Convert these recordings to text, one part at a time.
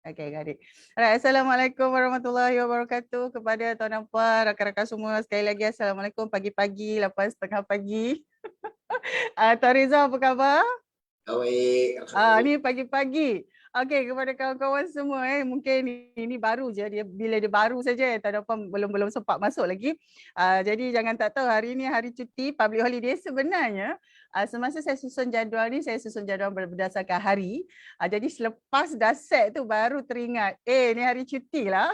Okey, got it. Alright, Assalamualaikum warahmatullahi wabarakatuh kepada tuan dan puan, rakan-rakan semua. Sekali lagi Assalamualaikum pagi-pagi, 8:30 pagi. Tuan Rizal apa khabar? Baik, Alhamdulillah. Ni pagi-pagi. Okey, kepada kawan-kawan semua mungkin ini baru je dia bila dia baru saja tuan dan puan belum sempat masuk lagi. Jadi jangan tak tahu hari ni hari cuti public holiday sebenarnya. Semasa saya susun jadual ni saya susun jadual berdasarkan hari. Jadi selepas dah set tu baru teringat, ni hari cuti lah.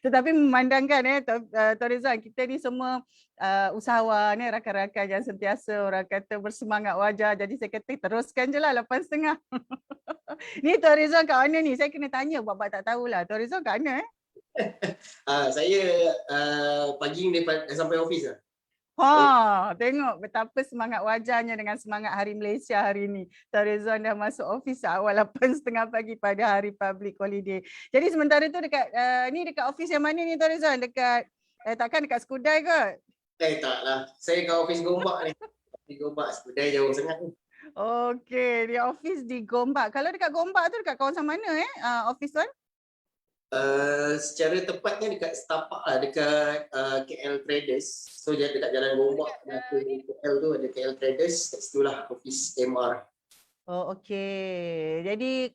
Tetapi memandangkan Tuan Rizal, kita ni semua usahawan rakan-rakan yang sentiasa orang kata bersemangat wajah. Jadi saya kata teruskan je lah 8:30. Ni Tuan Rizal kat mana ni? Saya kena tanya buat tak tahulah. Tuan Rizal kat mana Saya pagi ni dah sampai office lah. Tengok betapa semangat wajahnya dengan semangat Hari Malaysia hari ni. Tuan Rizal dah masuk office awal 8:30 pagi pada hari public holiday. Jadi sementara tu dekat ni dekat office yang mana ni Tuan Rizal? Dekat takkan dekat Skudai kot? Tak lah. Saya kat office Gombak ni. Di Gombak, Skudai jauh sangat ni. Okey, dia office di Gombak. Kalau dekat Gombak tu dekat kawasan mana office tuan? Secara tepatnya dekat Setapak lah, dekat KL Traders. So dia dekat Jalan Gombak, KL tu ada KL Traders, kat situ lah office MR. Okey. Jadi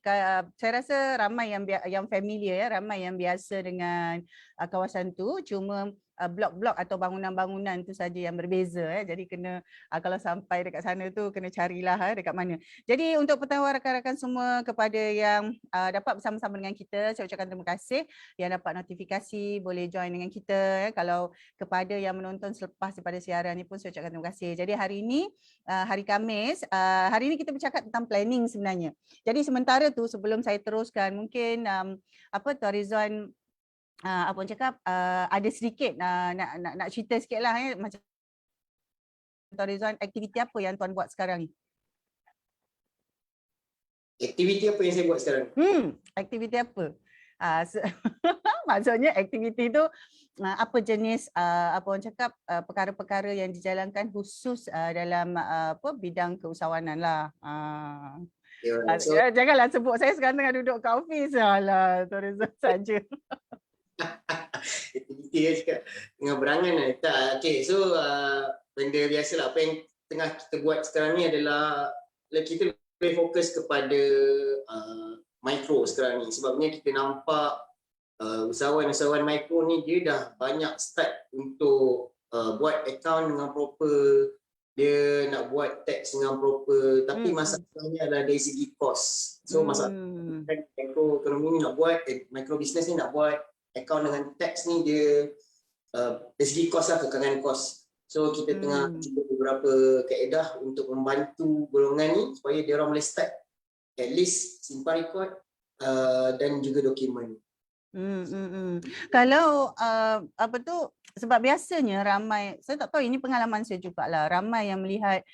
saya rasa ramai yang familiar ramai yang biasa dengan kawasan tu. Cuma blok-blok atau bangunan-bangunan tu saja yang berbeza Jadi kena kalau sampai dekat sana tu kena carilah dekat mana. Jadi untuk pengetahuan rakan-rakan semua kepada yang dapat bersama-sama dengan kita, saya ucapkan terima kasih yang dapat notifikasi boleh join dengan kita Kalau kepada yang menonton selepas daripada siaran ni pun saya ucapkan terima kasih. Jadi hari ini hari Khamis, hari ini kita bercakap tentang planning sebenarnya. Jadi sementara tu sebelum saya teruskan mungkin Tuan Rizwan apa orang cakap ada sedikit nak cerita sikitlah macam Tuan Rizwan aktiviti apa yang tuan buat sekarang ni? Aktiviti apa yang saya buat sekarang? Aktiviti apa? Maksudnya aktiviti tu apa jenis apa orang cakap perkara-perkara yang dijalankan khusus dalam bidang keusahawanan lah. Janganlah sebut saya sekarang tengah duduk kat office lah Tuan Rizwan saja. Aktiviti dia cakap tengah berangan lah. Okay, so benda biasalah. Apa yang tengah kita buat sekarang ni adalah kita lebih fokus kepada mikro sekarang ni. Sebabnya kita nampak usahawan-usahawan mikro ni dia dah banyak start untuk buat account dengan proper, dia nak buat tax dengan proper, tapi masalahnya adalah dari segi cost. So masalah mikro ekonomi ni nak buat, mikro business ni nak buat account dengan tax ni dia dari segi cost lah, kekangan cost. So kita tengah cuba beberapa kaedah untuk membantu golongan ni supaya dia orang boleh start at least simpan rekod dan juga dokumen. Kalau sebab biasanya ramai, saya tak tahu ini pengalaman saya jugalah, ramai yang melihat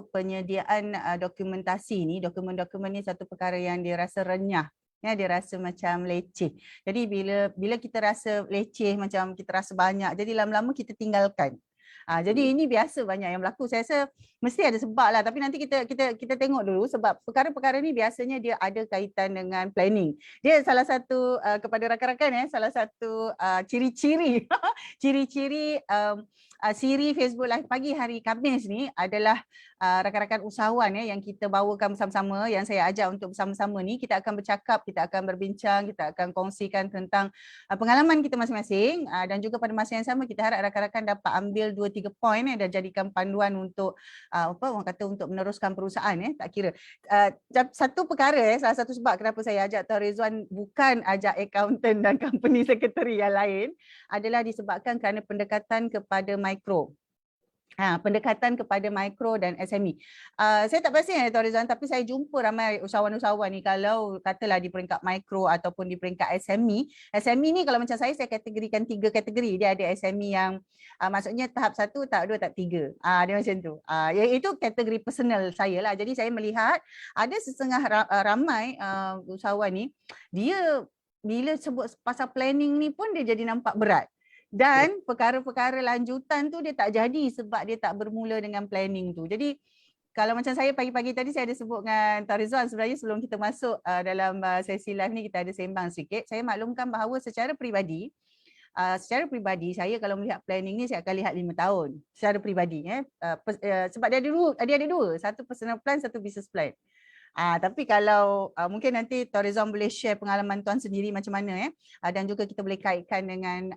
penyediaan dokumentasi ni, dokumen-dokumen ni satu perkara yang dia rasa renyah. Dia rasa macam leceh. Jadi bila kita rasa leceh, macam kita rasa banyak, jadi lama-lama kita tinggalkan. Jadi ini biasa banyak yang berlaku. Saya rasa mesti ada sebab lah, tapi nanti kita tengok dulu sebab perkara-perkara ni biasanya dia ada kaitan dengan planning. Dia salah satu kepada rakan-rakan salah satu ciri-ciri ciri-ciri siri Facebook Live pagi hari Khamis ni adalah rakan-rakan usahawan yang kita bawakan bersama-sama, yang saya ajak untuk bersama-sama ni, kita akan bercakap, kita akan berbincang, kita akan kongsikan tentang pengalaman kita masing-masing dan juga pada masa yang sama kita harap rakan-rakan dapat ambil 2-3 poin dan jadikan panduan untuk orang kata untuk meneruskan perusahaan tak kira. Satu perkara salah satu sebab kenapa saya ajak Tuan Rizwan bukan ajak accountant dan company secretary yang lain adalah disebabkan kerana pendekatan kepada mikro. Pendekatan kepada mikro dan SME. Saya tak pasti Tuan Rizwan, tapi saya jumpa ramai usahawan-usahawan ni kalau katalah di peringkat mikro ataupun di peringkat SME. SME ni kalau macam saya kategorikan 3 kategori. Dia ada SME yang maksudnya tahap 1, tahap 2, tahap 3. Dia macam tu. Itu kategori personal saya lah. Jadi saya melihat ada setengah ramai usahawan ni, dia bila sebut pasal planning ni pun dia jadi nampak berat. Dan perkara-perkara lanjutan tu dia tak jadi sebab dia tak bermula dengan planning tu. Jadi kalau macam saya pagi-pagi tadi saya ada sebut dengan Tuan Rizwan, sebenarnya sebelum kita masuk dalam sesi live ni kita ada sembang sikit. Saya maklumkan bahawa secara peribadi saya kalau melihat planning ni saya akan lihat 5 tahun secara peribadi sebab dia ada dua, satu personal plan, satu business plan. Tapi kalau mungkin nanti Tuan Rizwan boleh share pengalaman Tuan sendiri macam mana dan juga kita boleh kaitkan dengan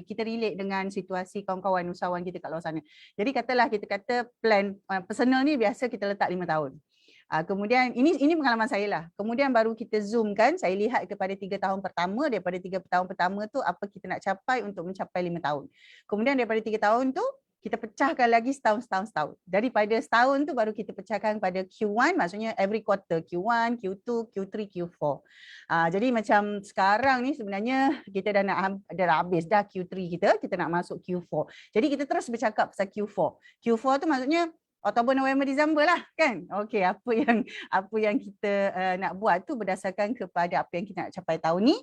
kita relate dengan situasi kawan-kawan usahawan kita kat luar sana. Jadi katalah kita kata plan personal ni biasa kita letak 5 tahun. Kemudian ini pengalaman saya lah. Kemudian baru kita zoomkan, saya lihat kepada 3 tahun pertama, daripada 3 tahun pertama tu apa kita nak capai untuk mencapai 5 tahun. Kemudian daripada 3 tahun tu kita pecahkan lagi setahun. Daripada setahun tu baru kita pecahkan pada Q1, maksudnya every quarter, Q1, Q2, Q3, Q4. Jadi macam sekarang ni sebenarnya kita dah habis dah Q3 kita nak masuk Q4. Jadi kita terus bercakap pasal Q4. Q4 tu maksudnya Oktober, November, Disember lah kan. Okey, apa yang kita nak buat tu berdasarkan kepada apa yang kita nak capai tahun ni,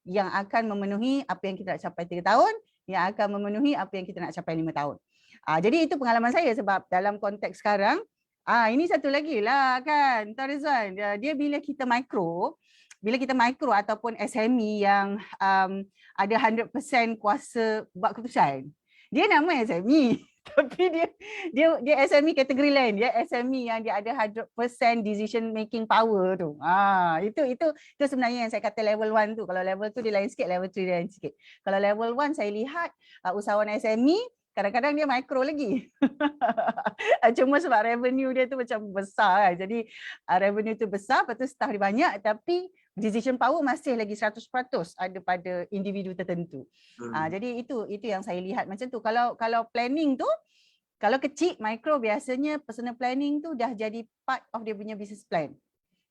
yang akan memenuhi apa yang kita nak capai 3 tahun, yang akan memenuhi apa yang kita nak capai 5 tahun. Jadi itu pengalaman saya sebab dalam konteks sekarang, ini satu lagi lah kan Tuan Rizwan, dia bila kita mikro ataupun SME yang ada 100% kuasa buat keputusan, dia nama SME tapi dia SME kategori lain, dia SME yang dia ada 100% decision making power tu. Itu sebenarnya yang saya kata level 1 tu. Kalau level 2 dia lain sikit, level 3 dia lain sikit. Kalau level 1 saya lihat usahawan SME kadang-kadang dia micro lagi. Cuma sebab revenue dia tu macam besar kan. Jadi revenue tu besar, lepas tu staff dia banyak, tapi decision power masih lagi 100% ada pada individu tertentu. Jadi itu yang saya lihat macam tu. Kalau planning tu, kalau kecil, micro, biasanya personal planning tu dah jadi part of dia punya business plan.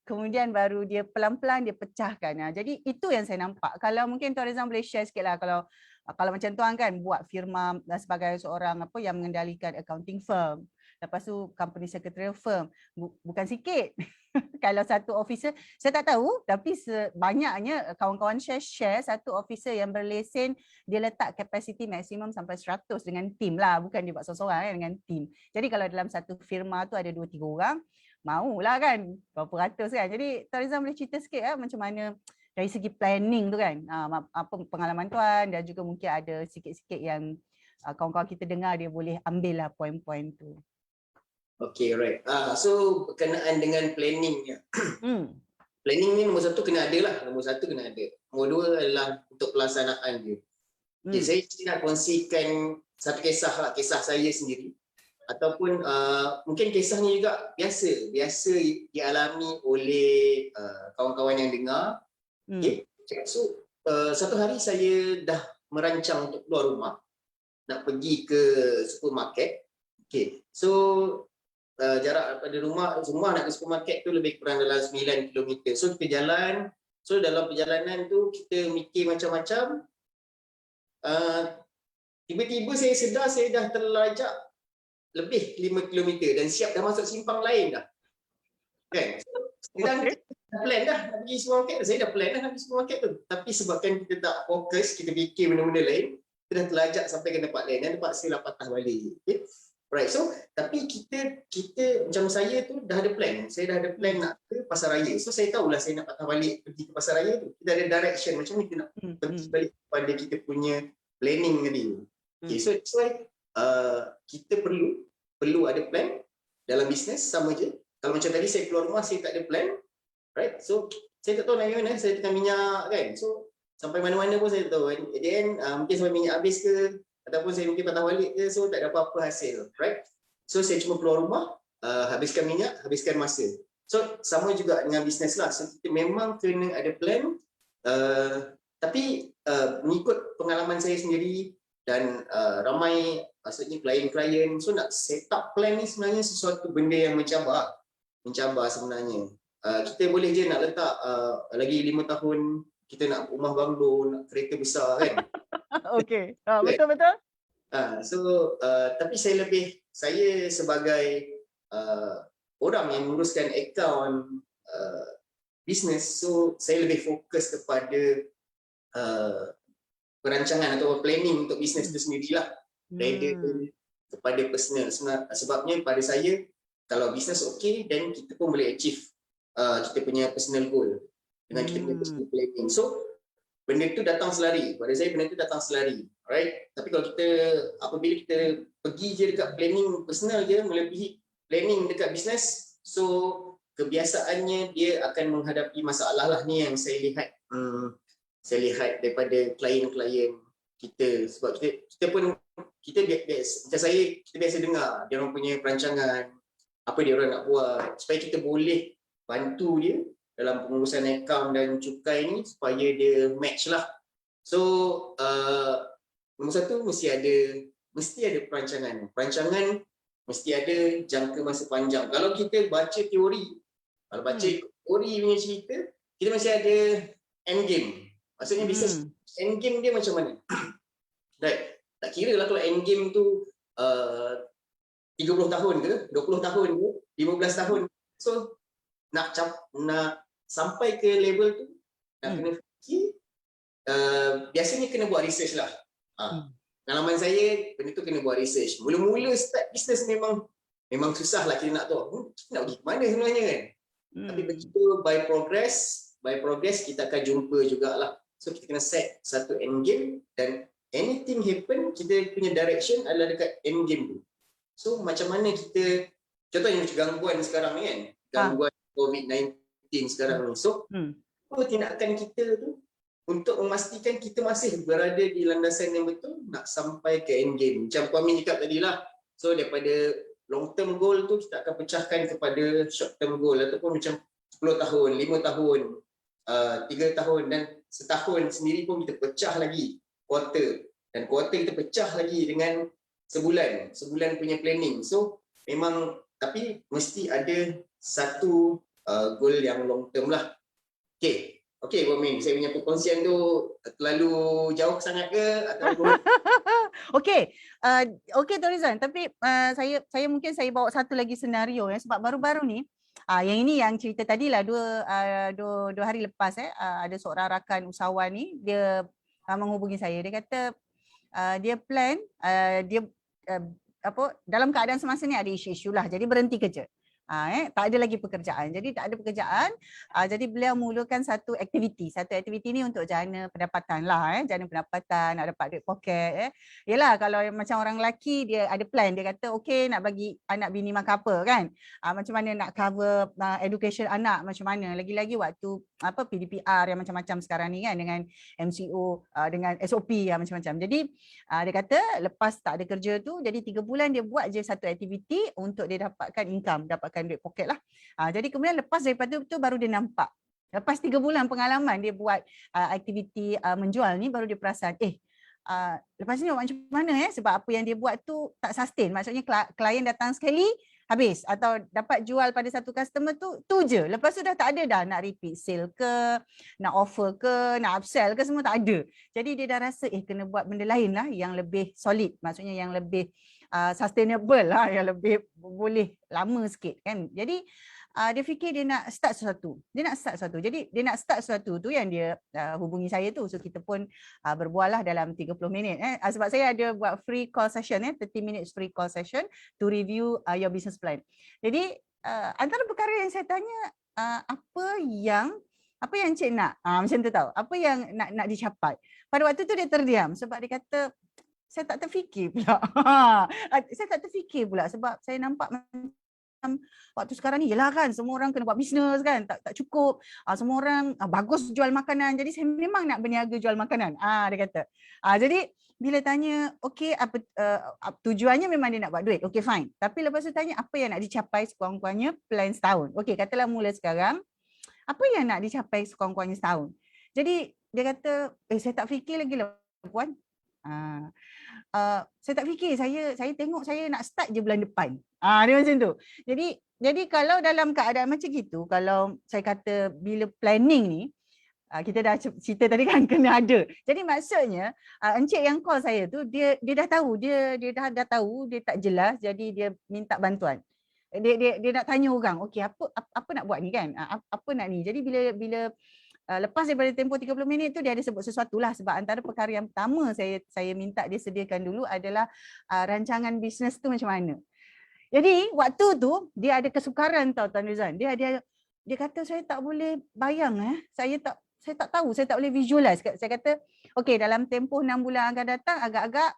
Kemudian baru dia pelan-pelan dia pecahkan. Jadi itu yang saya nampak. Kalau mungkin Tuan Rizwan boleh share sikit lah, kalau macam tuan kan buat firma sebagai seorang yang mengendalikan accounting firm. Lepas tu company secretarial firm. Bukan sikit. Kalau satu officer, saya tak tahu, tapi banyaknya kawan-kawan share satu officer yang berlesen, dia letak capacity maksimum sampai 100 dengan tim lah. Bukan dia buat seorang-seorang dengan tim. Jadi kalau dalam satu firma tu ada 2-3 orang, maulah kan berapa ratus kan. Jadi Tuan Rizwan boleh cerita sikit macam mana dari segi planning tu kan, apa pengalaman tuan dan juga mungkin ada sikit-sikit yang kawan-kawan kita dengar dia boleh ambil lah poin-poin tu. Okay, right. So berkenaan dengan planning ni. Planning ni nombor 1 kena ada lah. Nombor 1 kena ada. Nombor 2 adalah untuk pelaksanaan dia. Okay, saya nak kongsikan satu kisah saya sendiri. Ataupun mungkin kisah ni juga biasa dialami oleh kawan-kawan yang dengar. Okay. So satu hari saya dah merancang untuk keluar rumah nak pergi ke supermarket. Okay. So jarak daripada rumah nak ke supermarket tu lebih kurang dalam 9 km. So kita jalan. So dalam perjalanan tu kita mikir macam-macam. Tiba-tiba saya sedar saya dah terlajak lebih 5 km dan siap dah masuk simpang lain dah. Kan? Sedang plan dah nak pergi supermarket. Saya dah plan dah nak pergi supermarket tu. Tapi sebabkan kita tak fokus, kita fikir benda-benda lain, kita dah terlajak sampai ke tempat lain dan tempat saya lah patah balik. Okay? Right. So, tapi kita macam saya tu dah ada plan. Saya dah ada plan nak ke pasar raya. So, saya tahulah saya nak patah balik pergi ke pasar raya tu. Kita ada direction macam ni kita nak pergi balik pada kita punya planning tadi. Okay. So, that's why kita perlu ada plan dalam bisnes sama je. Kalau macam tadi saya keluar rumah saya tak ada plan, right? So saya tak tahu nak pergi mana, saya tekan minyak kan. So sampai mana-mana pun saya tak tahu kan. At the end mungkin sampai minyak habis ke ataupun saya mungkin patah balik ke, so tak ada apa-apa hasil, right? So saya cuma keluar rumah, habiskan minyak, habiskan masa. So sama juga dengan bisnes lah. So kita memang kena ada plan, tapi mengikut pengalaman saya sendiri dan ramai maksudnya klien-klien, so nak set up plan ni sebenarnya sesuatu benda yang mencabar sebenarnya. Kita boleh je nak letak lagi 5 tahun kita nak rumah banglo, nak kereta besar kan. Okey, betul-betul. Tapi saya sebagai orang yang menguruskan akaun bisnes, so saya lebih fokus kepada perancangan atau planning untuk bisnes itu sendirilah, rather kepada personal. Sebabnya pada saya kalau bisnes okey, then kita pun boleh achieve kita punya personal goal dengan kita punya personal planning. So benda tu datang selari. Pada saya benda tu datang selari. Alright. Tapi kalau kita apabila kita pergi je dekat planning personal je melebihi planning dekat bisnes, so kebiasaannya dia akan menghadapi masalah lah ni yang saya lihat. Saya lihat daripada klien-klien kita, sebab kita pun kita biasa, macam saya, kita biasa dengar dia orang punya perancangan, apa dia orang nak buat, supaya kita boleh bantu dia dalam pengurusan akaun dan cukai ni supaya dia match lah. So nombor satu mesti ada perancangan. Perancangan mesti ada jangka masa panjang. Kalau kita baca teori, kalau baca teori punya cerita, kita mesti ada end game. Maksudnya bisnes end game dia macam mana? Right. Tak kira lah kalau end game tu 30 tahun ke, 20 tahun ke, 15 tahun. So nak sampai ke level tu nak kena fikir, biasanya kena buat research lah. Pengalaman saya, benda tu kena buat research. Mula-mula start business memang susah lah kita nak tahu kita nak pergi ke mana sebenarnya kan. Tapi begitu by progress kita akan jumpa jugalah. So kita kena set satu end game, dan anything happen, kita punya direction adalah dekat end game tu. So macam mana kita, contohnya macam gangguan sekarang ni kan, gangguan COVID-19 sekarang ni. So apa tindakan kita tu untuk memastikan kita masih berada di landasan yang betul nak sampai ke end game. Macam Puan Min cakap tadi lah. So daripada long term goal tu kita akan pecahkan kepada short term goal, ataupun macam 10 tahun, 5 tahun, 3 tahun, dan setahun sendiri pun kita pecah lagi quarter, dan quarter kita pecah lagi dengan sebulan punya planning. So memang, tapi mesti ada satu goal yang long term lah. Okay, Puan Min, saya punya perkongsian tu terlalu jauh sangat ke ataupun Okey, Tuan Rizwan, tapi saya mungkin saya bawa satu lagi senario ya, sebab baru-baru ni yang ini yang cerita tadilah dua hari lepas ada seorang rakan usahawan ni, dia menghubungi saya. Dia kata dia plan dia dalam keadaan semasa ni ada isu-isu lah, jadi berhenti kerja. Tak ada lagi pekerjaan. Jadi tak ada pekerjaan. Jadi beliau mulakan satu aktiviti. Satu aktiviti ni untuk jana pendapatan lah. Jana pendapatan, nak dapat duit poket. Yelah, kalau macam orang lelaki, dia ada plan. Dia kata, okey, nak bagi anak bini makan apa kan. Macam mana nak cover education anak, macam mana. Lagi-lagi waktu PDPR yang macam-macam sekarang ni kan, dengan MCO, dengan SOP yang macam-macam. Jadi dia kata lepas tak ada kerja tu, jadi 3 bulan dia buat je satu aktiviti untuk dia dapatkan income, dapatkan duit poket lah. Jadi kemudian lepas daripada tu baru dia nampak. Lepas 3 bulan pengalaman dia buat aktiviti menjual ni, baru dia perasan, lepas ni macam mana sebab apa yang dia buat tu tak sustain. Maksudnya klien datang sekali, habis, atau dapat jual pada satu customer tu je. Lepas tu dah tak ada dah nak repeat sale ke, nak offer ke, nak upsell ke, semua tak ada. Jadi dia dah rasa kena buat benda lain lah yang lebih solid, maksudnya yang lebih sustainable lah, yang lebih boleh lama sikit kan. Jadi dia fikir dia nak start sesuatu. Jadi dia nak start sesuatu tu yang dia hubungi saya tu. So kita pun berbual lah dalam 30 minit. Sebab saya ada buat free call session 30 minutes free call session to review your business plan. Jadi antara perkara yang saya tanya, apa yang Encik nak? Macam tu tahu. Apa yang nak dicapai? Pada waktu tu dia terdiam sebab dia kata, saya tak terfikir pula. Sebab saya nampak macam waktu sekarang ni, yelah kan, semua orang kena buat bisnes kan, tak cukup. Semua orang bagus jual makanan, jadi saya memang nak berniaga jual makanan. Dia kata. Jadi bila tanya, okey, apa tujuannya memang dia nak buat duit. Okey, fine. Tapi lepas tu tanya apa yang nak dicapai sekurang-kurangnya plan setahun. Okey, katalah mula sekarang, apa yang nak dicapai sekurang-kurangnya setahun. Jadi dia kata, saya tak fikir lagi lah Puan. Saya tak fikir, saya tengok saya nak start je bulan depan. Dia macam tu. Jadi kalau dalam keadaan macam gitu, kalau saya kata bila planning ni, kita dah cerita tadi kan, kena ada. Jadi maksudnya encik yang call saya tu, dia dah tahu, dia dah tahu dia tak jelas, jadi dia minta bantuan. Dia nak tanya orang, okey apa nak buat ni kan? Apa nak ni? Jadi bila lepas daripada tempoh 30 minit tu, dia ada sebut sesuatu lah, sebab antara perkara yang pertama saya minta dia sediakan dulu adalah rancangan bisnes tu macam mana. Jadi waktu tu dia ada kesukaran tau Tuan Rizwan. Dia kata saya tak boleh bayang saya tak tahu, saya tak boleh visualize. Saya kata okey dalam tempoh 6 bulan akan datang agak-agak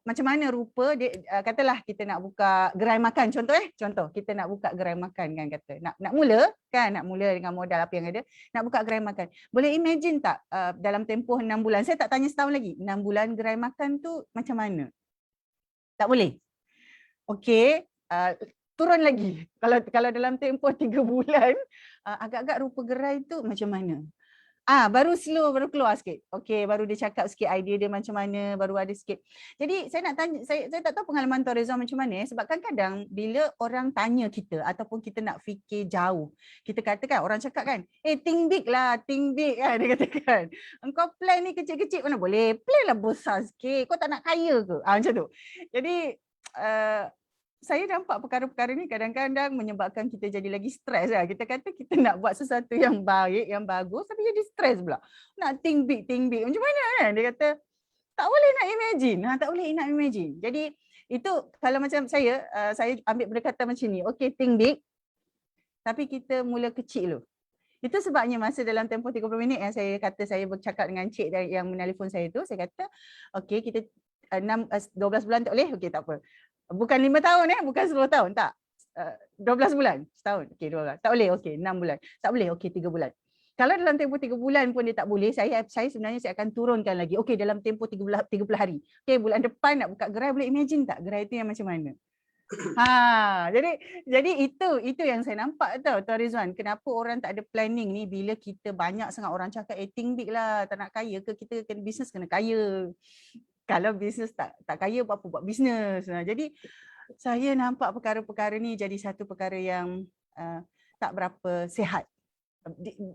macam mana rupa dia katalah kita nak buka gerai makan contoh kita nak buka gerai makan kan kata nak mula dengan modal apa yang ada nak buka gerai makan. Boleh imagine tak dalam tempoh 6 bulan, saya tak tanya setahun lagi, 6 bulan gerai makan tu macam mana? Tak boleh. Okey, turun lagi. Kalau dalam tempoh 3 bulan agak-agak rupa gerai tu macam mana? Baru keluar sikit. Okey, baru dia cakap sikit idea dia macam mana, baru ada sikit. Jadi saya nak tanya, saya tak tahu pengalaman Tuan Rizwan macam mana sebab kadang-kadang bila orang tanya kita ataupun kita nak fikir jauh, kita katakan orang cakap kan, think big lah, think big kan dia katakan. Engkau plan ni kecil-kecil mana boleh, plan lah besar sikit. Kau tak nak kaya ke? Macam tu. Jadi saya nampak perkara-perkara ni kadang-kadang menyebabkan kita jadi lagi stres lah. Kita kata kita nak buat sesuatu yang baik, yang bagus tapi jadi stres pula. Nak think big. Macam mana kan? Dia kata tak boleh nak imagine. Tak boleh nak imagine. Jadi itu kalau macam saya ambil pendekatan macam ni. Okay, think big. Tapi kita mula kecil dulu. Itu sebabnya masa dalam tempoh 30 minit yang saya kata saya bercakap dengan cik yang menelpon saya tu, saya kata okay kita 12 bulan tak boleh? Okay tak apa. Bukan 5 tahun bukan 10 tahun, tak. 12 bulan, setahun. Okey 12. Tak boleh, okey 6 bulan. Tak boleh, okey 3 bulan. Kalau dalam tempoh 3 bulan pun dia tak boleh, saya sebenarnya saya akan turunkan lagi. Okey dalam tempoh 30 hari. Okey bulan depan nak buka gerai, boleh imagine tak gerai itu yang macam mana? Jadi itu yang saya nampak tau Tuan Rizwan. Kenapa orang tak ada planning ni bila kita banyak sangat orang cakap think big lah, tak nak kaya ke, kita kena bisnes kena kaya. Kalau bisnes tak kaya buat apa buat bisnes. Jadi saya nampak perkara-perkara ni jadi satu perkara yang tak berapa sihat.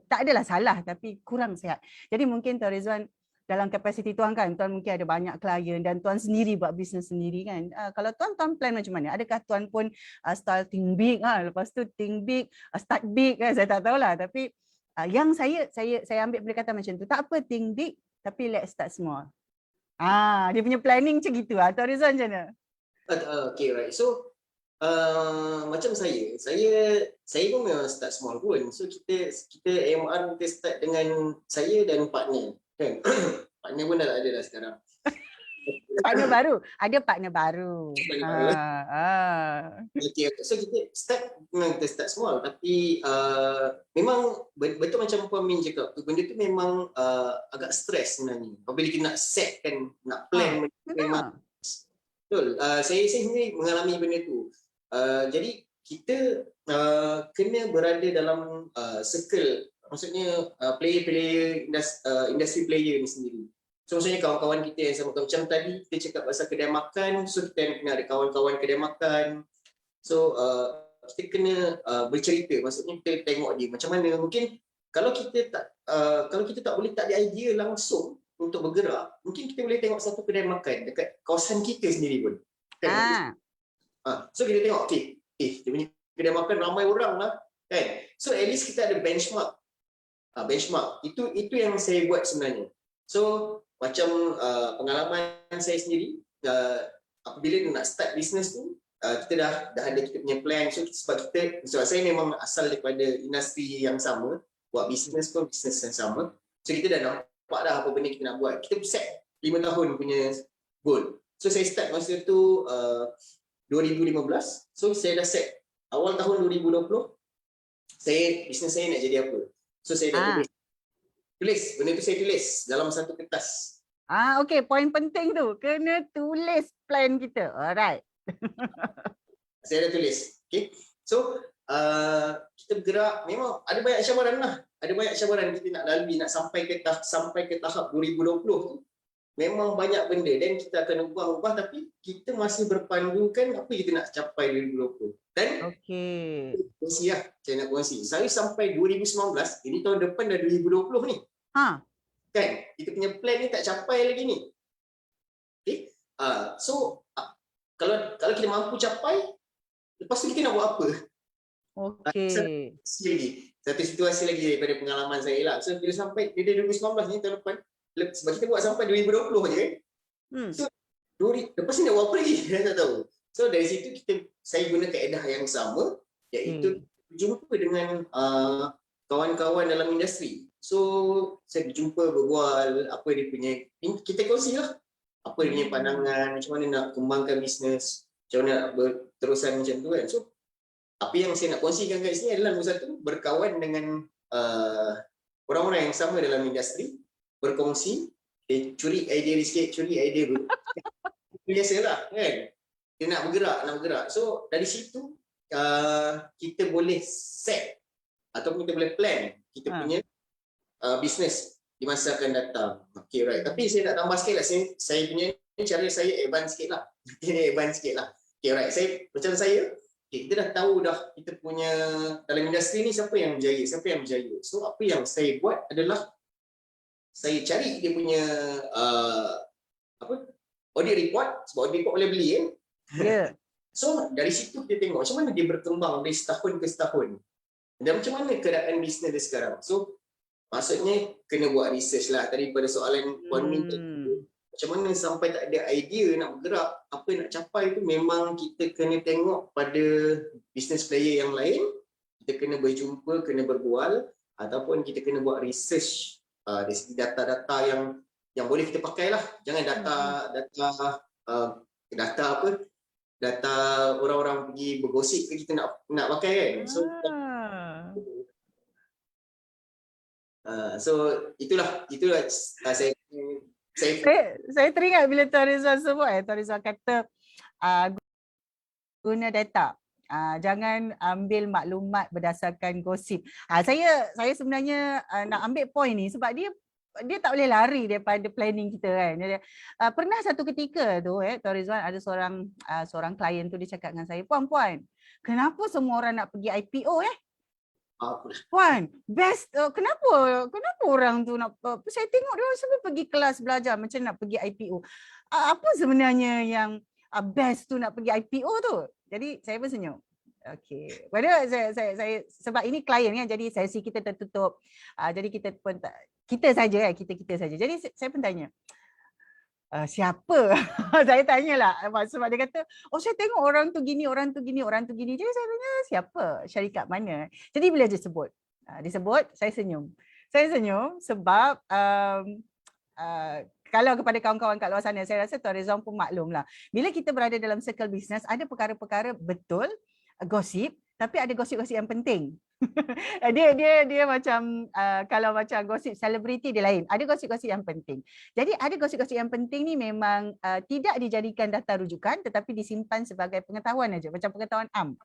Tak adalah salah tapi kurang sihat. Jadi mungkin Tuan Rizwan dalam kapasiti tuan kan, tuan mungkin ada banyak klien dan tuan sendiri buat bisnes sendiri kan. Kalau tuan plan macam mana? Adakah tuan pun style think big lepas tu think big, start big kan, saya tak tahulah. Tapi yang saya ambil pendekatan macam tu. Tak apa think big tapi let's start small. Dia punya planning macam gitu Tuan Rizwan macam mana? Okay, right. So macam saya pun memang start small pun. So kita AMR kita start dengan saya dan partner kan. Partner pun dah tak ada dah sekarang. Partner baru. Ada partner baru. Okay. So kita start small tapi memang betul macam Puan Min cakap, benda tu memang agak stres sebenarnya. Apabila kita nak set kan, nak plan memang betul. Saya sendiri mengalami benda tu. Jadi kita kena berada dalam circle, maksudnya player industri player ni sendiri. So maksudnya kawan-kawan kita yang sama, macam tadi kita cakap pasal kedai makan, so kita kena ada kawan-kawan kedai makan. So kita kena bercerita, maksudnya kita tengok dia macam mana. Mungkin kalau kita tak boleh tak ada idea langsung untuk bergerak, mungkin kita boleh tengok satu kedai makan dekat kawasan kita sendiri pun. Kan? So kita tengok, dia punya kedai makan ramai orang lah, kan? So at least kita ada benchmark. Itu yang saya buat sebenarnya. So macam pengalaman saya sendiri, apabila nak start business tu, kita dah ada kita punya plan. So sebab saya memang asal daripada industri yang sama, buat business pun business yang sama. So kita dah nampak dah apa benda kita nak buat. Kita set 5 tahun punya goal. So saya start masa tu 2015. So saya dah set awal tahun 2020 bisnes saya nak jadi apa. So saya dah tulis benda tu, saya tulis dalam satu kertas. Okey, poin penting tu, kena tulis plan kita. Alright. Saya dah tulis. Okay. So kita bergerak, memang ada banyak cabaran lah. Ada banyak cabaran kita nak lalui, nak sampai ke tahap 2020 tu. Memang banyak benda dan kita akan ubah-ubah, tapi kita masih berpandukan apa kita nak capai 2020. Dan kongsi lah, saya nak kongsi. Saya sampai 2019, ini tahun depan dah 2020 ni. Kan? Kita punya plan ni tak capai lagi ni. Okay? So, kalau kita mampu capai, lepas tu kita nak buat apa? Satu situasi lagi daripada pengalaman saya lah. So, bila sampai 2019 ni tahun depan, sebab kita buat sampai 2020 je kan. So, lepas ni nak buat apa lagi? Saya tak tahu. So dari situ saya guna kaedah yang sama, iaitu jumpa dengan kawan-kawan dalam industri. So saya berjumpa, berbual, apa dia punya, kita kongsi lah apa dia punya pandangan, macam mana nak kembangkan bisnes, macam mana nak berterusan macam tu kan. So apa yang saya nak kongsikan kat sini adalah nombor satu, berkawan dengan orang-orang yang sama dalam industri, berkongsi, curi idea sikit, curi idea dulu. Biasalah kan, dia nak bergerak. So dari situ kita boleh set ataupun kita boleh plan kita punya bisnes di masa akan datang. Okay, right. Tapi saya nak tambah sikit lah, saya punya cara saya advance sikit lah. Okay, right. Macam saya, kita dah tahu dah kita punya dalam industri ni siapa yang berjaya. So apa yang saya buat adalah saya cari dia punya audit report, sebab audit report boleh beli kan. Yeah. So dari situ kita tengok macam mana dia berkembang dari setahun ke setahun dan macam mana keadaan bisnes dia sekarang. So maksudnya kena buat research lah. Tadi pada soalan Puan Min, macam mana sampai tak ada idea nak bergerak, apa nak capai tu, memang kita kena tengok pada business player yang lain, kita kena berjumpa, kena berbual, ataupun kita kena buat research dari segi data-data yang boleh kita pakai lah. Jangan data orang-orang pergi bergosip ke kita nak pakai kan. So itulah saya teringat bila Tuan Rizwan sebut, Tuan Rizwan kata guna data. Jangan ambil maklumat berdasarkan gosip. Saya sebenarnya nak ambil point ni sebab dia tak boleh lari daripada planning kita kan. Pernah satu ketika tu Tuan Rizwan, ada seorang klien tu, dia cakap dengan saya, Puan, kenapa semua orang nak pergi IPO Puan, best, kenapa orang tu nak, saya tengok dia orang semua pergi kelas belajar macam nak pergi IPO. Apa sebenarnya yang best tu nak pergi IPO tu? Jadi saya pun senyum. Okey. Padahal saya sebab ini klien kan, jadi sesi kita tertutup. Jadi kita pun kita saja. Jadi saya pun tanya, siapa? Saya tanyalah sebab dia kata, saya tengok orang tu gini. Jadi saya tanya, siapa? Syarikat mana? Jadi bila dia sebut, saya senyum sebab kalau kepada kawan-kawan kat luar sana, saya rasa Tuan Rizwan pun maklum lah. Bila kita berada dalam circle bisnes, ada perkara-perkara betul, gosip, tapi ada gosip-gosip yang penting. dia macam kalau macam gosip selebriti dia lain, ada gosip-gosip yang penting. Jadi ada gosip-gosip yang penting ni memang tidak dijadikan data rujukan, tetapi disimpan sebagai pengetahuan aja, macam pengetahuan am.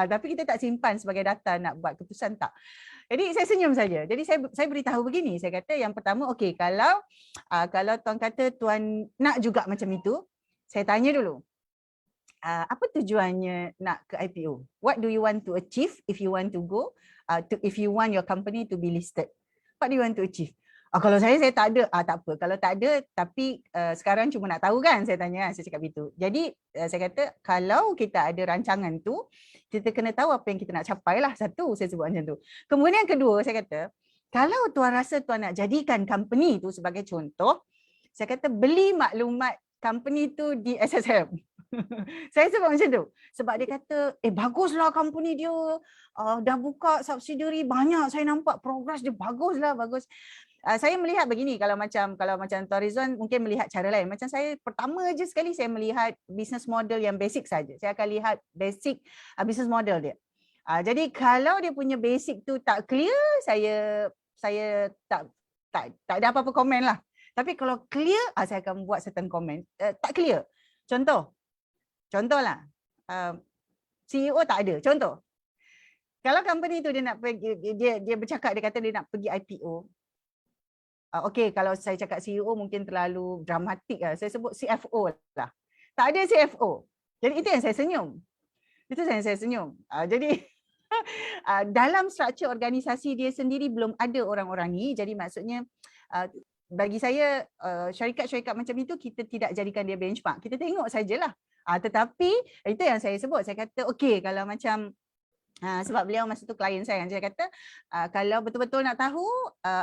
Tapi kita tak simpan sebagai data nak buat keputusan, tak. Jadi saya senyum saja. Jadi saya beritahu begini, saya kata yang pertama, okey, kalau tuan kata tuan nak juga macam itu, saya tanya dulu, apa tujuannya nak ke IPO? What do you want to achieve if you want to go, if you want your company to be listed? What do you want to achieve? Kalau saya tak ada, tak apa. Kalau tak ada, tapi sekarang cuma nak tahu kan, saya tanya, saya cakap begitu. Jadi saya kata, kalau kita ada rancangan tu, kita kena tahu apa yang kita nak capai lah. Satu, saya sebut macam tu. Kemudian yang kedua, saya kata, kalau tuan rasa tuan nak jadikan company tu sebagai contoh, saya kata beli maklumat company tu di SSM. Saya sebut macam tu. Sebab dia kata, baguslah company dia. Dah buka subsidiary banyak, saya nampak progress dia baguslah. Saya melihat begini, kalau macam Tuan Rizwan mungkin melihat cara lain. Macam saya, pertama je sekali saya melihat business model yang basic saja. Saya akan lihat basic business model dia. Jadi kalau dia punya basic tu tak clear, saya tak ada apa-apa komen lah. Tapi kalau clear, saya akan buat certain komen. Tak clear. Contohlah, CEO tak ada. Contoh, kalau company tu dia nak pergi, dia bercakap, dia kata dia nak pergi IPO. Okey, kalau saya cakap CEO mungkin terlalu dramatik lah. Saya sebut CFO lah. Tak ada CFO. Jadi itu yang saya senyum. Jadi dalam struktur organisasi dia sendiri belum ada orang-orang ni. Jadi maksudnya bagi saya syarikat-syarikat macam itu kita tidak jadikan dia benchmark. Kita tengok sajalah. Tetapi itu yang saya sebut. Saya kata okey, kalau macam sebab beliau masa tu klien saya, dia kata kalau betul-betul nak tahu,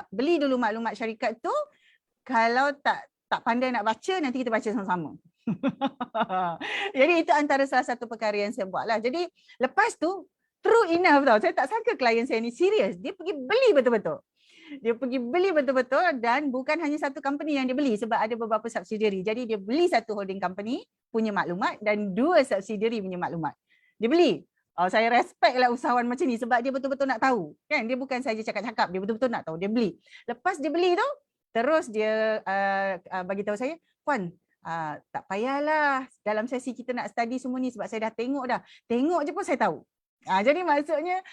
beli dulu maklumat syarikat tu. Kalau tak pandai nak baca, nanti kita baca sama-sama. Jadi itu antara salah satu perkara yang saya buat lah. Jadi lepas tu, true enough tau, saya tak sangka klien saya ni serius. Dia pergi beli betul-betul. Dia pergi beli betul-betul dan bukan hanya satu company yang dia beli sebab ada beberapa subsidiary. Jadi dia beli satu holding company punya maklumat dan dua subsidiary punya maklumat. Dia beli. Saya respect lah usahawan macam ni sebab dia betul-betul nak tahu. Kan? Dia bukan saja cakap-cakap, dia betul-betul nak tahu. Dia beli. Lepas dia beli tu, terus dia bagi tahu saya, Puan, tak payahlah dalam sesi kita nak study semua ni sebab saya dah tengok dah. Tengok je pun saya tahu. Jadi maksudnya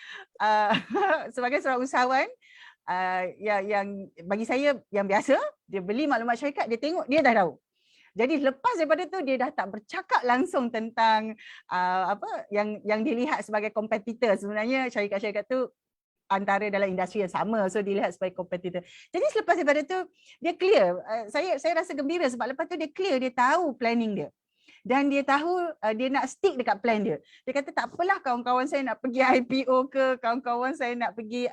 sebagai seorang usahawan, yang bagi saya yang biasa, dia beli maklumat syarikat, dia tengok, dia dah tahu. Jadi lepas daripada tu dia dah tak bercakap langsung tentang apa yang dilihat sebagai kompetitor. Sebenarnya syarikat-syarikat tu antara dalam industri yang sama, so dilihat sebagai kompetitor. Jadi selepas daripada tu dia clear. Saya rasa gembira sebab lepas tu dia clear, dia tahu planning dia. Dan dia tahu dia nak stick dekat plan dia. Dia kata tak apalah kawan-kawan saya nak pergi IPO ke, kawan-kawan saya nak pergi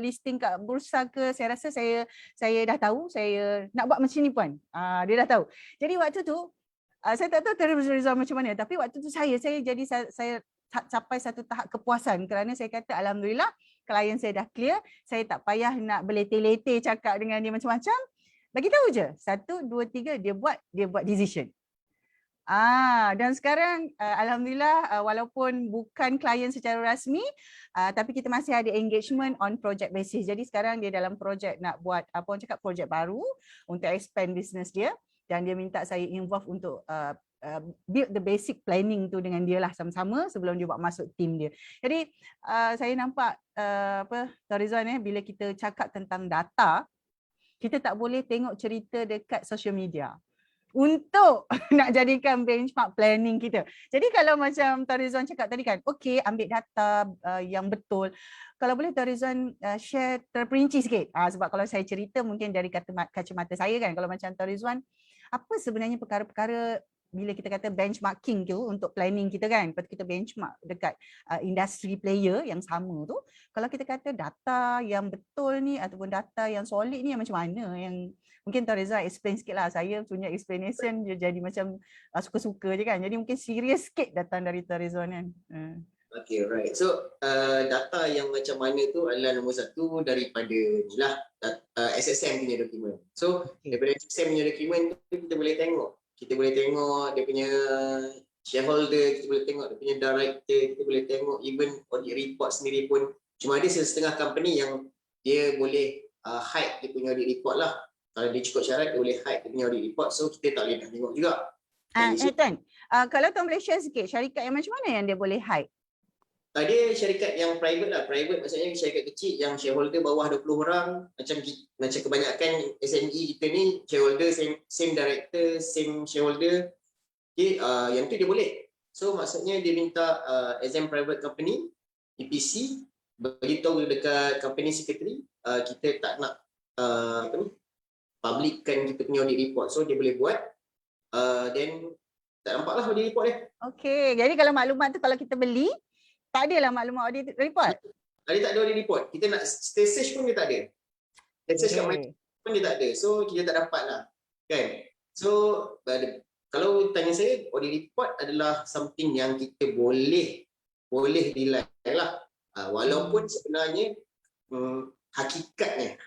listing kat bursa ke, saya rasa saya dah tahu, saya nak buat macam ni Puan. Dia dah tahu. Jadi waktu tu saya tak tahu Rizal macam mana, tapi waktu tu saya capai satu tahap kepuasan kerana saya kata alhamdulillah klien saya dah clear, saya tak payah nak berletih-letih cakap dengan dia macam-macam. Bagi tahu je, 1, 2, 3 dia buat decision. Dan sekarang alhamdulillah walaupun bukan klien secara rasmi, tapi kita masih ada engagement on project basis. Jadi sekarang dia dalam projek nak buat apa orang cakap projek baru untuk expand business dia dan dia minta saya involve untuk build the basic planning tu dengan dia lah sama-sama sebelum dia buat masuk team dia. Jadi saya nampak Tuan Rizwan bila kita cakap tentang data, kita tak boleh tengok cerita dekat social media untuk nak jadikan benchmark planning kita. Jadi kalau macam Tuan Rizwan cakap tadi kan, okey ambil data yang betul. Kalau boleh Tuan Rizwan share terperinci sikit. Sebab kalau saya cerita mungkin dari kacamata saya kan, kalau macam Tuan Rizwan, apa sebenarnya perkara-perkara bila kita kata benchmarking tu untuk planning kita kan, lepas kita benchmark dekat industri player yang sama tu, kalau kita kata data yang betul ni ataupun data yang solid ni yang macam mana, yang mungkin Tuan Reza explain sikit lah. Saya punya explanation dia jadi macam suka-suka je kan, jadi mungkin serius sikit datang dari Tuan Reza kan. Okay, right. So data yang macam mana tu adalah nombor satu daripada ni lah SSM punya dokumen. So daripada SSM punya dokumen tu kita boleh tengok dia punya shareholder, kita boleh tengok dia punya director, kita boleh tengok even audit report sendiri pun. Cuma ada setengah company yang dia boleh hide dia punya audit report lah. Kalau dia cukup syarat, dia boleh hide dia punya audit report, so kita tak boleh nak tengok juga. Tuan, kalau Tuan boleh share sikit syarikat yang macam mana yang dia boleh hide? Dia syarikat yang private lah. Private maksudnya syarikat kecil yang shareholder bawah 20 orang. Macam kebanyakan SME kita ni, shareholder same director, same shareholder. Okay, yang tu dia boleh. So maksudnya dia minta exam private company, EPC, beritahu dekat company secretary, kita tak nak publickan kita punya audit report. So dia boleh buat. Then tak nampak lah audit report dia. Okay, jadi kalau maklumat tu kalau kita beli, tak adalah maklumat audit report? Dia tak ada audit report. Kita nak stay search pun dia tak ada. Stay search kat mana pun dia tak ada. So kita tak dapat lah. Kan? So kalau tanya saya, audit report adalah something yang kita boleh rely lah. Walaupun sebenarnya hakikatnya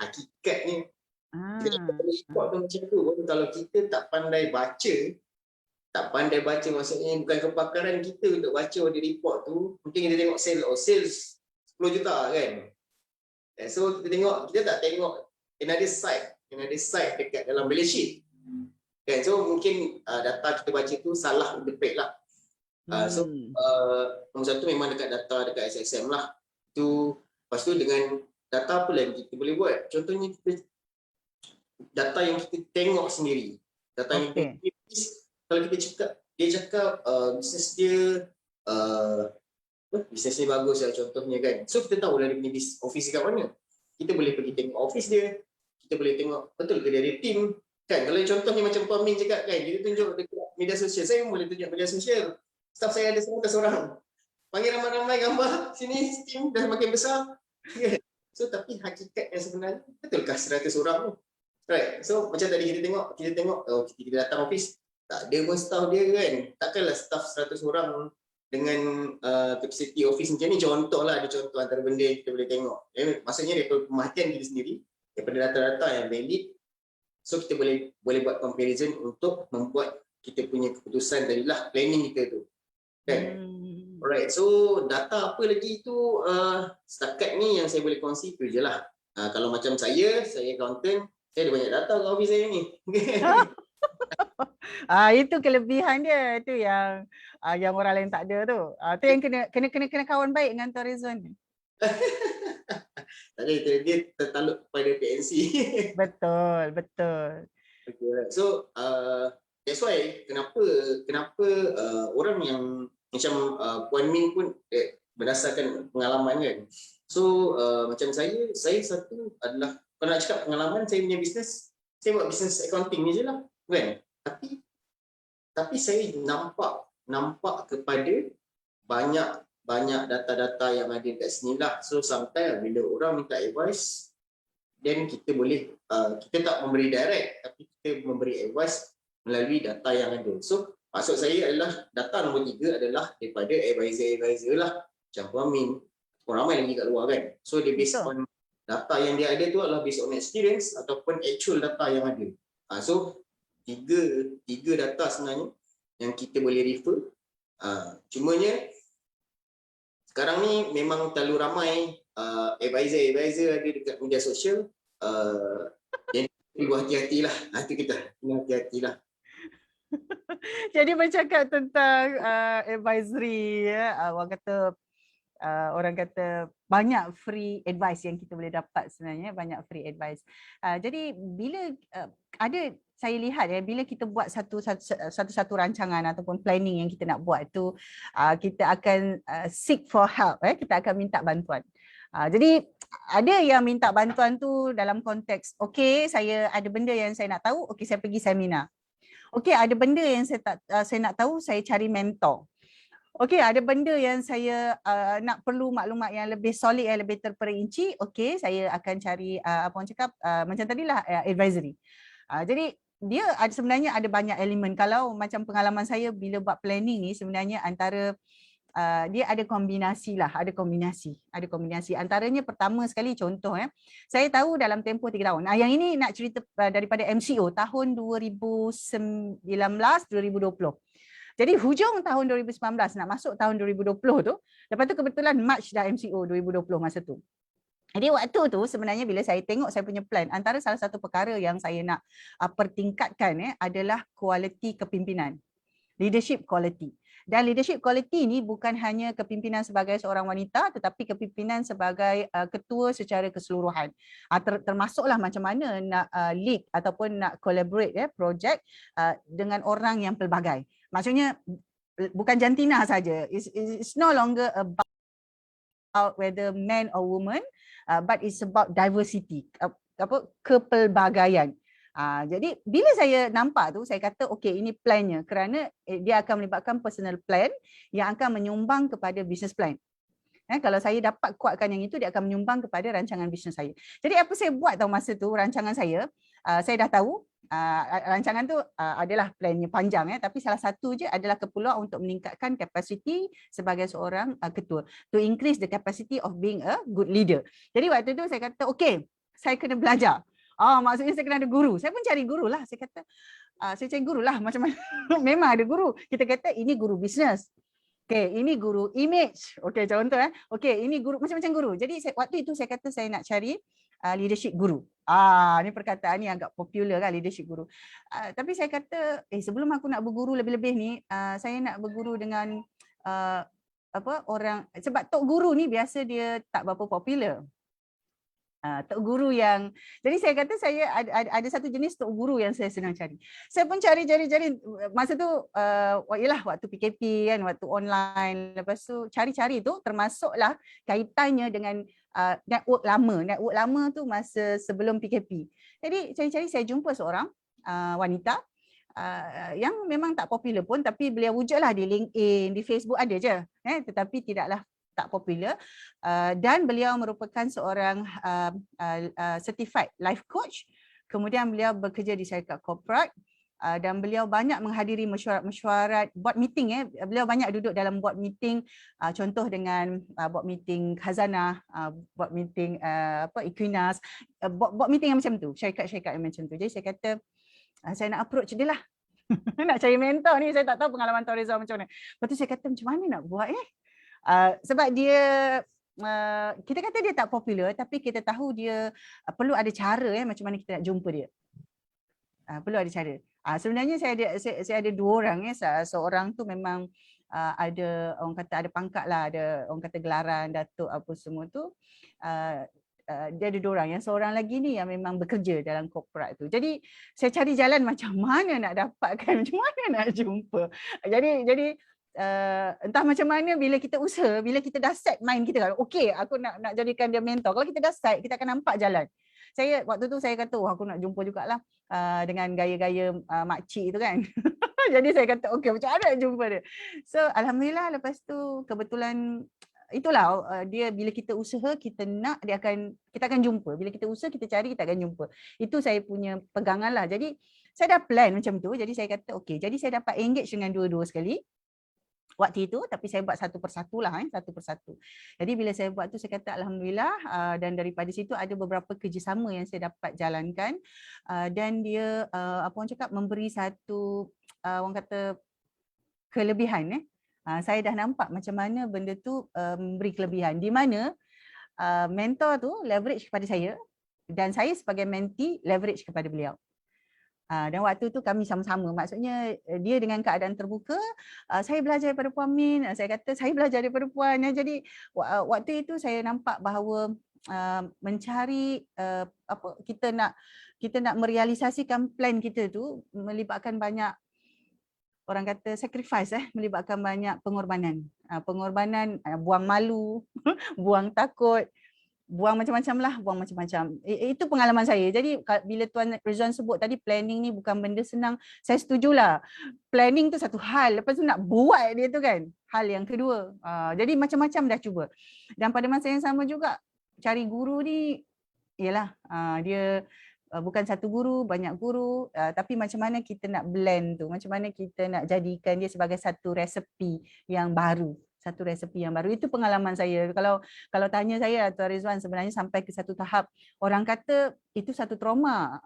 kita dapat report tu macam tu. Kalau kita tak pandai baca maksudnya bukan kepakaran kita untuk baca audit report tu, mungkin kita tengok sales 10 juta kan. So kita tak tengok another side dekat dalam balance sheet. Kan, so mungkin data kita baca tu salah interpret lah. So nombor satu memang dekat data dekat SSM lah. Tu lepas tu dengan data apa lagi kita boleh buat? Contohnya data yang kita tengok sendiri. Data yang kalau kita cakap bisnes dia bisnes dia bagus lah contohnya kan. So kita tahu lah dia punya office kat mana. Kita boleh pergi tengok office dia. Kita boleh tengok betul ke dia ada team. Kan kalau contohnya macam Tuan Min cakap kan, kita tunjuk dekat media sosial. Saya boleh tunjuk media sosial. Staff saya ada 100 orang. Panggil ramai-ramai gambar sini, team dah makin besar. So tapi hakikat yang sebenarnya betulkah 100 orang tu? Right. So macam tadi kita tengok kita datang office, Tak ada pun staff dia kan. Takkanlah staff 100 orang dengan capacity office macam ni. Contoh lah, ada contoh antara benda yang kita boleh tengok. Maksudnya daripada pemerhatian kita sendiri, daripada data-data yang valid, so kita boleh buat comparison untuk membuat kita punya keputusan tadilah planning kita tu. Kan? Alright, so data apa lagi tu setakat ni yang saya boleh kongsi tu je lah. Kalau macam saya accountant, saya ada banyak data kat office saya ni. Itu kelebihan dia, tu yang orang lain tak ada tu. Tu yang kena kawan baik dengan Tuan Rizwan ni. Tak ada, dia tertaluk kepada PNC. Betul. Okay, right. So that's why kenapa orang yang macam Puan Min pun berdasarkan pengalaman kan. So macam saya satu adalah, kalau nak cakap pengalaman saya punya bisnes, saya buat bisnes accounting ni je lah kan. Tapi saya nampak kepada banyak data-data yang ada kat sini lah. So sometimes bila orang minta advice, then kita boleh kita tak memberi direct, tapi kita memberi advice melalui data yang ada. So maksud saya adalah data nombor 3 adalah daripada advisor lah, macam Puan Min, ramai lagi kat luar kan. So dia based on data yang dia ada tu adalah based on experience ataupun actual data yang ada. So tiga data sebenarnya yang kita boleh refer. Cumanya sekarang ni memang terlalu ramai advisor ada dekat media sosial. Jadi hati-hatilah. Itu kita hati-hatilah. Jadi bercakap tentang advisory, orang kata banyak free advice yang kita boleh dapat sebenarnya, banyak free advice. Jadi bila saya lihat bila kita buat satu rancangan ataupun planning yang kita nak buat tu, kita akan seek for help, kita akan minta bantuan. Jadi ada yang minta bantuan tu dalam konteks, okey saya ada benda yang saya nak tahu, okey saya pergi seminar. Okey, ada benda yang saya nak tahu, saya cari mentor. Okey, ada benda yang saya nak perlu maklumat yang lebih solid, yang lebih terperinci, okey saya akan cari apa orang cakap macam tadilah advisory. Jadi dia sebenarnya ada banyak elemen. Kalau macam pengalaman saya bila buat planning ni, sebenarnya antara dia ada kombinasi. Antaranya pertama sekali contoh, saya tahu dalam tempoh 3 tahun. Yang ini nak cerita daripada MCO tahun 2019-2020. Jadi hujung tahun 2019 nak masuk tahun 2020 tu, lepas tu kebetulan March dah MCO 2020 masa tu. Jadi waktu tu sebenarnya bila saya tengok saya punya plan, antara salah satu perkara yang saya nak pertingkatkan adalah kualiti kepimpinan. Leadership quality. Dan leadership quality ni bukan hanya kepimpinan sebagai seorang wanita, tetapi kepimpinan sebagai ketua secara keseluruhan. Termasuklah macam mana nak lead ataupun nak collaborate projek dengan orang yang pelbagai. Maksudnya bukan jantina saja. It's no longer about whether man or woman, but it's about diversity, kepelbagaian. Jadi bila saya nampak tu, saya kata okey ini plannya, kerana dia akan melibatkan personal plan yang akan menyumbang kepada business plan. Kalau saya dapat kuatkan yang itu, dia akan menyumbang kepada rancangan bisnes saya. Jadi apa saya buat tahu masa tu, rancangan saya dah tahu rancangan tu adalah plannya panjang, tapi salah satu je adalah keperluan untuk meningkatkan kapasiti sebagai seorang ketua, to increase the capacity of being a good leader. Jadi waktu tu saya kata okey, saya kena belajar. Maksudnya saya kena ada guru. Saya pun cari guru lah. Saya kata, saya cari guru lah macam mana. Memang ada guru. Kita kata ini guru bisnes. Okay, ini guru image. Okay, contoh Okay, ini guru, macam-macam guru. Jadi waktu itu saya kata saya nak cari leadership guru. Ni perkataan ni agak popular kan, leadership guru. Tapi saya kata, sebelum aku nak berguru lebih-lebih ni, saya nak berguru dengan orang, sebab tok guru ni biasa dia tak berapa popular. Tok guru yang, jadi saya kata saya ada satu jenis tok guru yang saya senang cari. Saya pun cari masa tu ialah waktu PKP kan, waktu online. Lepas tu cari tu termasuklah kaitannya dengan network lama tu masa sebelum PKP. Jadi cari saya jumpa seorang wanita yang memang tak popular pun, tapi beliau wujudlah di LinkedIn, di Facebook ada je, tetapi tidaklah tak popular, dan beliau merupakan seorang certified life coach. Kemudian beliau bekerja di syarikat korporat dan beliau banyak menghadiri mesyuarat board meeting. Beliau banyak duduk dalam board meeting, contoh dengan board meeting khazanah, board meeting Equinas, board meeting yang macam tu, syarikat-syarikat yang macam tu. Jadi saya kata saya nak approach dia lah. Nak cari mentor ni, saya tak tahu pengalaman Tuan Rizal macam mana. Lepas tu saya kata macam mana nak buat sebab dia kita kata dia tak popular, tapi kita tahu dia perlu ada cara macam mana kita nak jumpa dia. Perlu ada cara. Sebenarnya saya ada dua orang seorang tu memang ada orang kata ada pangkat lah, ada orang kata gelaran, datuk apa semua tu. Dia ada dua orang. Yang seorang lagi ni yang memang bekerja dalam korporat tu. Jadi saya cari jalan macam mana nak dapatkan, macam mana nak jumpa. Jadi entah macam mana bila kita usaha, bila kita dah set mind kita kan, okey aku nak jadikan dia mentor. Kalau kita dah set, kita akan nampak jalan. Waktu tu saya kata, aku nak jumpa jugalah dengan gaya-gaya makcik tu kan. Jadi saya kata, okey macam mana nak jumpa dia. So alhamdulillah lepas tu kebetulan itulah dia, bila kita usaha kita akan jumpa. Bila kita usaha kita cari, kita akan jumpa. Itu saya punya pegangan lah. Jadi saya dah plan macam tu. Jadi saya kata okey, jadi saya dapat engage dengan dua-dua sekali waktu itu, tapi saya buat satu persatu lah, satu persatu. Jadi bila saya buat tu saya kata alhamdulillah, dan daripada situ ada beberapa kerjasama yang saya dapat jalankan, dan dia apa orang cakap, memberi satu orang kata kelebihan. Saya dah nampak macam mana benda tu memberi kelebihan, di mana mentor tu leverage kepada saya dan saya sebagai mentee leverage kepada beliau. Dan waktu tu kami sama-sama, maksudnya dia dengan keadaan terbuka, saya belajar daripada Puan Min, saya kata saya belajar daripada Puan. Jadi waktu itu saya nampak bahawa mencari kita nak merealisasikan plan kita tu melibatkan banyak orang kata sacrifice, melibatkan banyak pengorbanan. Pengorbanan, buang malu, buang takut, buang macam-macam lah, buang macam-macam. Itu pengalaman saya. Jadi bila Tuan Rizwan sebut tadi planning ni bukan benda senang, saya setujulah. Planning tu satu hal, lepas tu nak buat dia tu kan hal yang kedua. Jadi macam-macam dah cuba. Dan pada masa yang sama juga cari guru ni ialah dia bukan satu guru, banyak guru, tapi macam mana kita nak blend tu, macam mana kita nak jadikan dia sebagai satu resepi yang baru. Satu resepi yang baru. Itu pengalaman saya. Kalau tanya saya, Tuan Rizwan, sebenarnya sampai ke satu tahap orang kata itu satu trauma.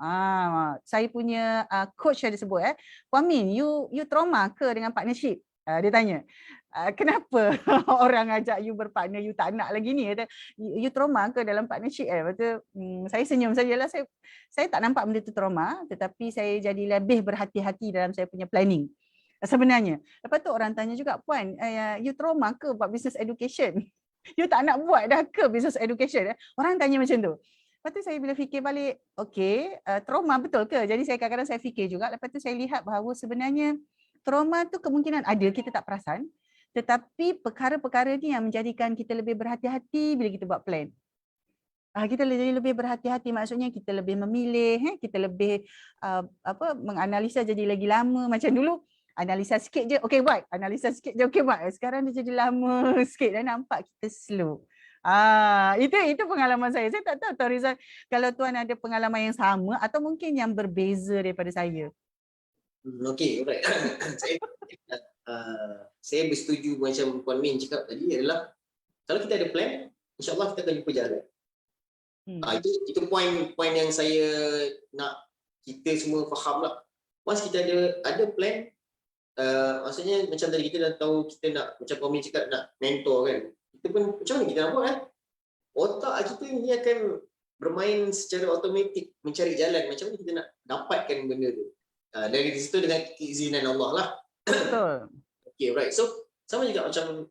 Saya punya coach ada sebut, Puan Min, you trauma ke dengan partnership? Dia tanya, kenapa orang ajak you berpartner, you tak nak lagi ni? You trauma ke dalam partnership? Lepas tu saya senyum sajalah. Saya tak nampak benda tu trauma, tetapi saya jadi lebih berhati-hati dalam saya punya planning. Sebenarnya. Lepas tu orang tanya juga, Puan, you trauma ke buat business education? You tak nak buat dah ke business education? Orang tanya macam tu. Lepas tu saya bila fikir balik, okey, trauma betul ke? Jadi saya kadang-kadang saya fikir juga. Lepas tu saya lihat bahawa sebenarnya trauma tu kemungkinan ada, kita tak perasan. Tetapi perkara-perkara ni yang menjadikan kita lebih berhati-hati bila kita buat plan. Kita jadi lebih berhati-hati, maksudnya kita lebih memilih, kita lebih menganalisa jadi lagi lama. Macam dulu analisa sikit je, okey buat. Analisa sikit je, okey buat. Sekarang dia jadi lama sikit dan nampak kita slow. Itu pengalaman saya. Saya tak tahu Tuan Rizal kalau Tuan ada pengalaman yang sama atau mungkin yang berbeza daripada saya. Okey, alright. Saya bersetuju macam Puan Min cakap tadi adalah kalau kita ada plan, insya-Allah kita akan jumpa jalan. Itu poin yang saya nak kita semua faham lah. Once kita ada plan, maksudnya macam tadi kita dah tahu kita nak, macam Puan Min cakap nak mentor kan. Kita pun macam mana kita nak buat otak kita ni akan bermain secara automatik mencari jalan macam mana kita nak dapatkan benda tu. Dari situ dengan keizinan Allah lah. Betul. Okay, right. So sama juga macam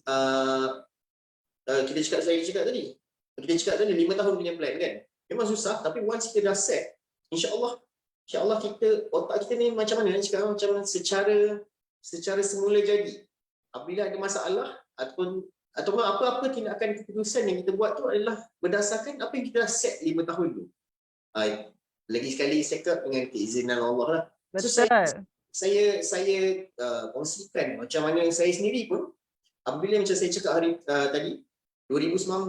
saya cakap tadi. Kita cakap tadi 5 tahun punya plan kan. Memang susah tapi once kita dah set, insya-Allah kita, otak kita ni macam mana cakap, macam mana secara semula jadi. Apabila ada masalah ataupun apa-apa tindakan keputusan yang kita buat tu adalah berdasarkan apa yang kita dah set 5 tahun tu. Lagi sekali saya cakap dengan keizinan Allah lah. Betul. So, saya kongsikan macam mana saya sendiri pun apabila macam saya cakap hari tadi 2019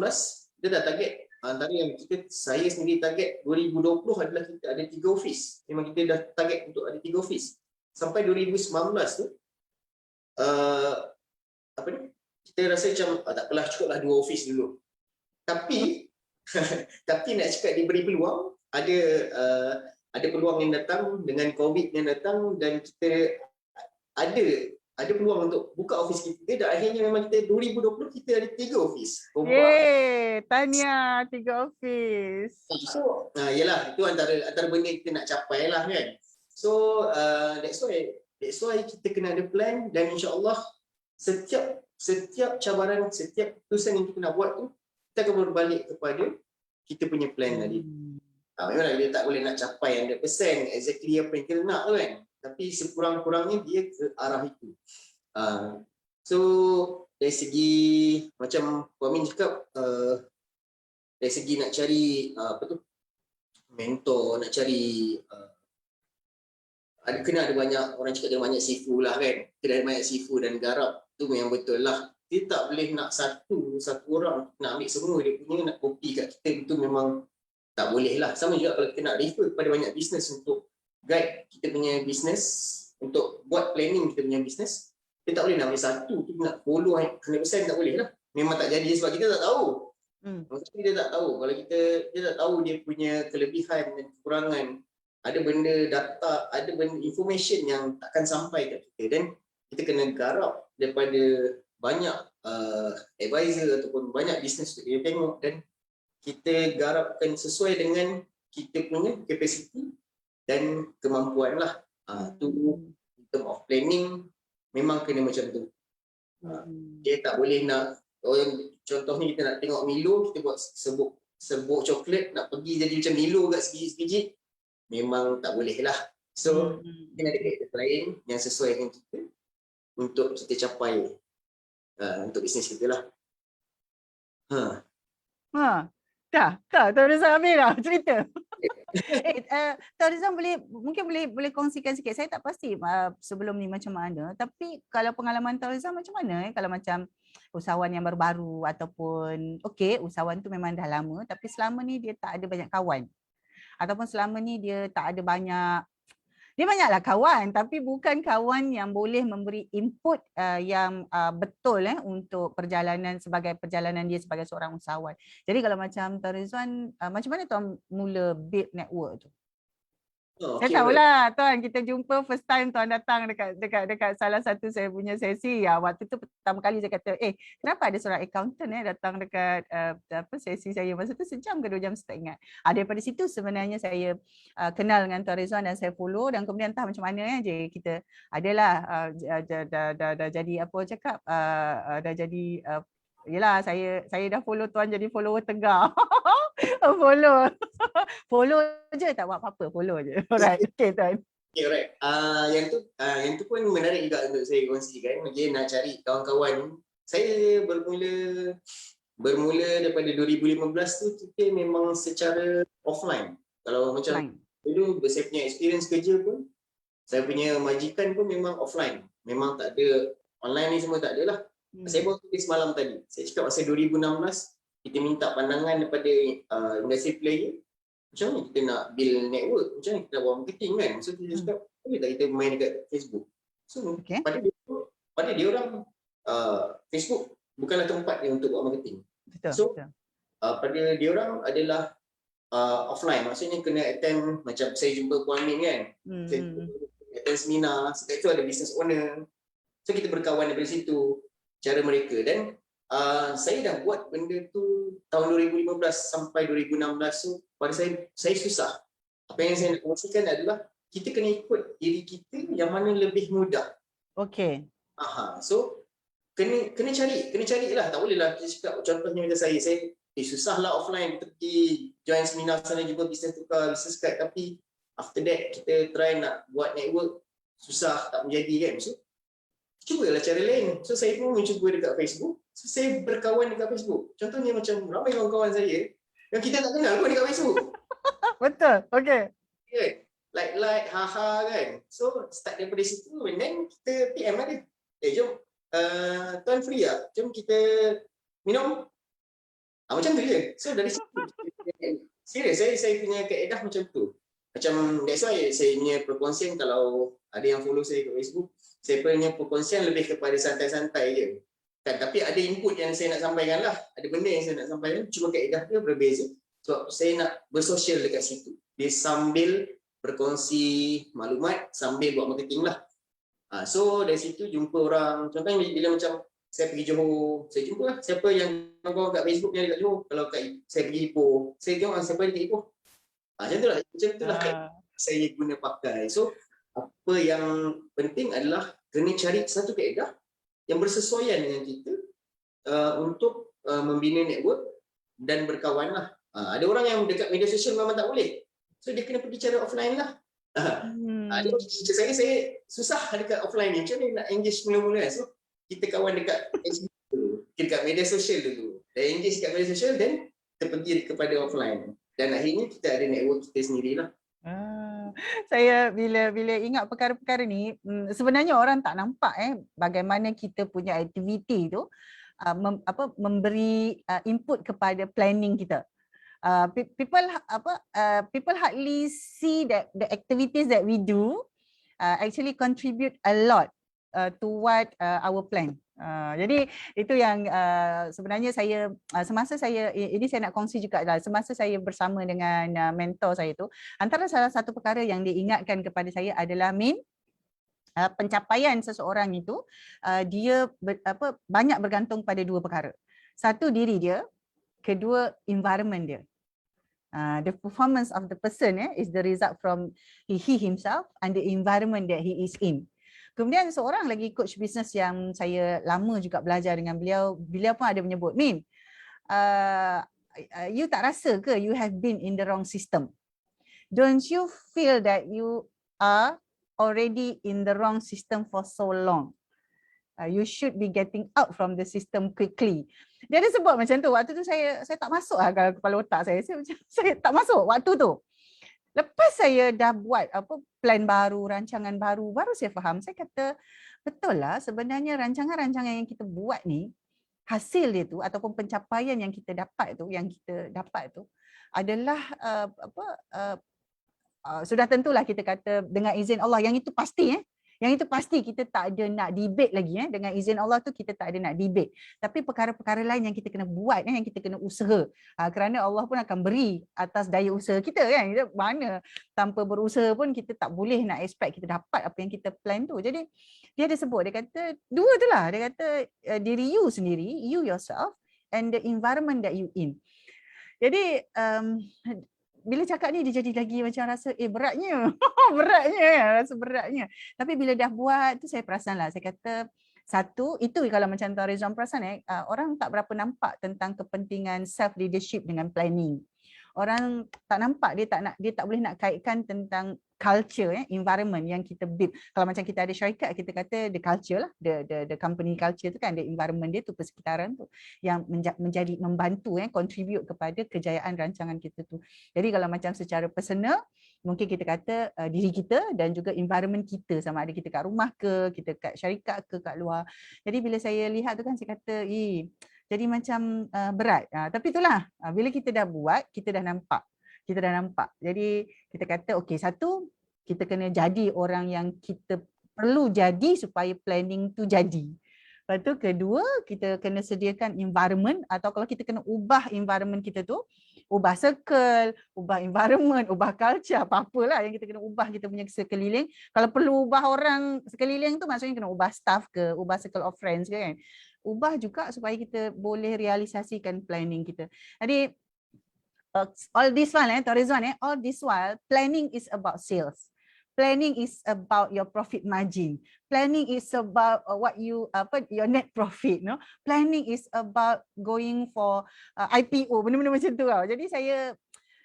kita dah target, antara yang saya sendiri target 2020 adalah kita ada 3 office. Memang kita dah target untuk ada 3 office. sampai 2019 tu apa ni, kita rasa macam tak apalah, cukuplah 2 office dulu. Tapi tapi nak cakap diberi peluang, ada peluang yang datang dengan COVID yang datang, dan kita ada peluang untuk buka office kita, dan akhirnya memang kita 2020 kita ada 3 office. Yeay, tahniah 3 office. So, yalah, itu antara benda kita nak capai lah kan. So, that's why kita kena ada plan, dan insya-Allah setiap cabaran, setiap keputusan yang kita nak buat tu, kita akan berbalik kepada kita punya plan tadi. Memanglah dia tak boleh nak capai 100% exactly apa yang kita nak tu kan. Tapi sekurang-kurangnya dia ke arah itu. So dari segi macam Puan Min cakap, dari segi nak cari mentor, nak cari kena ada banyak, orang cakap dia banyak sifu lah kan. Kena ada banyak sifu dan garap, tu memang betul lah. Dia tak boleh nak satu orang nak ambil semua dia punya, nak copy kat kita, itu memang tak boleh lah. Sama juga kalau kita nak refer kepada banyak bisnes untuk guide kita punya bisnes, untuk buat planning kita punya bisnes, kita tak boleh nak ambil satu tu nak follow 100% tak boleh lah. Memang tak jadi sebab kita tak tahu. Maksudnya dia tak tahu. Kalau dia tak tahu dia punya kelebihan dan kekurangan, ada benda data, ada benda information yang takkan sampai kat kita, dan kita kena garap daripada banyak advisor ataupun banyak bisnes untuk kita tengok, dan kita garapkan sesuai dengan kita punya capacity dan kemampuan lah. Tu in term of planning memang kena macam tu. Dia tak boleh nak, contohnya kita nak tengok Milo, kita buat serbuk coklat, nak pergi jadi macam Milo kat sebiji, memang tak boleh lah. So kita ada karakter lain yang sesuai dengan kita untuk kita capai untuk bisnes kita lah. Dah, Tuan Rizal habis dah cerita. Tuan Rizal mungkin boleh kongsikan sikit. Saya tak pasti sebelum ni macam mana, tapi kalau pengalaman Tuan Rizal macam mana kalau macam usahawan yang baru-baru, ataupun usahawan tu memang dah lama tapi selama ni dia tak ada banyak kawan, ataupun selama ni dia tak ada banyak, dia banyaklah kawan tapi bukan kawan yang boleh memberi input yang betul untuk perjalanan dia sebagai seorang usahawan. Jadi kalau macam Tuan Rizwan, macam mana Tuan mula build network tu? Saya tahulah Tuan, kita jumpa first time Tuan datang dekat salah satu saya punya sesi. Waktu tu pertama kali saya kata, kenapa ada seorang accountant datang dekat sesi saya. Masa tu sejam ke 2 jam, saya tak ingat. Daripada situ sebenarnya saya kenal dengan Tuan Rizwan dan saya follow, dan kemudian entah macam mana je kita adalah dah jadi apa cakap, dah jadi yelah, saya dah follow Tuan jadi follower tegar. Follow je, tak buat apa-apa, follow je. Alright, okay Tuan. Okay, alright. Yang tu pun menarik juga untuk saya kongsikan. Dia nak cari kawan-kawan. Saya bermula daripada 2015 tu, kita memang secara offline. Kalau macam dulu saya punya experience kerja pun, saya punya majikan pun memang offline. Memang tak ada, online ni semua tak ada lah. Saya baru tulis malam tadi. Saya cakap masa 2016, kita minta pandangan daripada industry player. Macam mana kita nak build network? Macam mana kita nak buat marketing kan? So kita cakap, boleh tak kita main dekat Facebook? So pada dia orang, Facebook bukanlah tempat dia untuk buat marketing. So pada dia orang adalah offline. Maksudnya kena attend, macam saya jumpa Puan Min kan? Saya attend seminar, setelah itu ada business owner. So kita berkawan daripada situ, cara mereka. Dan saya dah buat benda tu tahun 2015 sampai 2016. So pada saya susah. Apa yang saya nak kongsikan adalah kita kena ikut diri kita yang mana lebih mudah. So kena cari lah. Tak boleh lah kita cakap, contohnya macam saya susah lah offline, kita pergi join seminar sana, jumpa bisnes tukar, bisnes card, tapi after that kita try nak buat network, susah, tak menjadi kan. So cubalah cara lain. So saya pun mencuba dekat Facebook. So saya berkawan dekat Facebook. Contohnya macam ramai kawan-kawan saya yang kita tak kenal pun dekat Facebook. Betul, okay. Like, haha kan. So start daripada situ, and then kita PM lah dia. Jom, Tuan free lah. Jom kita minum. Macam tu je. So dari situ, serius, saya punya kaedah macam tu. Macam that's why saya punya perkongsian, kalau Ada yang follow saya kat Facebook, saya punya perkongsian lebih kepada santai-santai je. Kan, tapi ada input yang saya nak sampaikan lah. Ada benda yang saya nak sampaikan, cuma kaedah dia berbeza. Sebab saya nak bersosial dekat situ. Dia sambil berkongsi maklumat, sambil buat marketing lah. So dari situ jumpa orang, contohnya bila macam saya pergi Johor, saya jumpa lah siapa yang kawan kat Facebook yang dekat Johor. Kalau saya pergi Ipoh, saya tengok siapa yang dekat Ipoh. Macam tu lah saya guna pakai. So apa yang penting adalah kena cari satu kaedah yang bersesuaian dengan kita untuk membina network dan berkawan lah. Ada orang yang dekat media sosial memang tak boleh, so dia kena pergi cari offline lah. Saya susah dekat offline ni, macam mana nak engage mula-mula. So kita kawan dekat dulu, dekat media sosial dulu, dan engage dekat media sosial, dan kita pergi kepada offline, dan akhirnya kita ada network kita sendirilah. Saya bila ingat perkara-perkara ni, sebenarnya orang tak nampak bagaimana kita punya aktiviti tu memberi input kepada planning kita. People hardly see that the activities that we do actually contribute a lot toward our plan. Jadi itu yang sebenarnya saya semasa saya ini saya nak kongsi juga lah, semasa saya bersama dengan mentor saya tu, antara salah satu perkara yang diingatkan kepada saya adalah pencapaian seseorang itu dia banyak bergantung pada dua perkara. Satu, diri dia, kedua, environment dia. The performance of the person is the result from he himself and the environment that he is in. Kemudian seorang lagi coach bisnes yang saya lama juga belajar dengan beliau pun ada menyebut, Min, you tak rasa ke you have been in the wrong system? Don't you feel that you are already in the wrong system for so long? You should be getting out from the system quickly. Dia ada sebut macam tu. Waktu tu saya tak masuk lah kalau kepala otak saya. Saya tak masuk waktu tu. Lepas saya dah buat plan baru, rancangan baru saya faham. Saya kata, betul lah, sebenarnya rancangan-rancangan yang kita buat ni, hasil dia tu ataupun pencapaian yang kita dapat tu adalah sudah tentulah kita kata dengan izin Allah, yang itu pasti Yang itu pasti kita tak ada nak debate lagi. Dengan izin Allah tu kita tak ada nak debate. Tapi perkara-perkara lain yang kita kena buat, yang kita kena usaha. Kerana Allah pun akan beri atas daya usaha kita kan. Mana tanpa berusaha pun kita tak boleh nak expect kita dapat apa yang kita plan tu. Jadi dia ada sebut, dia kata dua tu lah. Dia kata diri you sendiri, you yourself, and the environment that you in. Jadi bila cakap ni dia jadi lagi macam rasa beratnya. Rasa beratnya. Tapi bila dah buat tu saya perasan lah. Saya kata satu, itu kalau macam Tuan Rizwan perasan orang tak berapa nampak tentang kepentingan self leadership dengan planning. Orang tak nampak, dia tak boleh nak kaitkan tentang culture, environment yang kita build. Kalau macam kita ada syarikat, kita kata the culture lah, the company culture tu kan, the environment dia tu, persekitaran tu yang menjadi membantu contribute kepada kejayaan rancangan kita tu. Jadi kalau macam secara personal, mungkin kita kata diri kita dan juga environment kita, sama ada kita kat rumah ke, kita kat syarikat ke, kat luar. Jadi bila saya lihat tu kan, saya kata jadi macam berat. Tapi itulah, bila kita dah buat, kita dah nampak. Jadi kita kata okey, satu, kita kena jadi orang yang kita perlu jadi supaya planning tu jadi. Lepas tu kedua, kita kena sediakan environment, atau kalau kita kena ubah environment kita tu, ubah circle, ubah environment, ubah culture, apa-apalah yang kita kena ubah kita punya sekeliling. Kalau perlu ubah orang sekeliling tu, maksudnya kena ubah staff ke, ubah circle of friends ke kan. Ubah juga supaya kita boleh realisasikan planning kita. Jadi all this while, Tuan Rizwan, all this while, planning is about sales. Planning is about your profit margin. Planning is about your net profit. No? Planning is about going for IPO, benda-benda macam tu. Jadi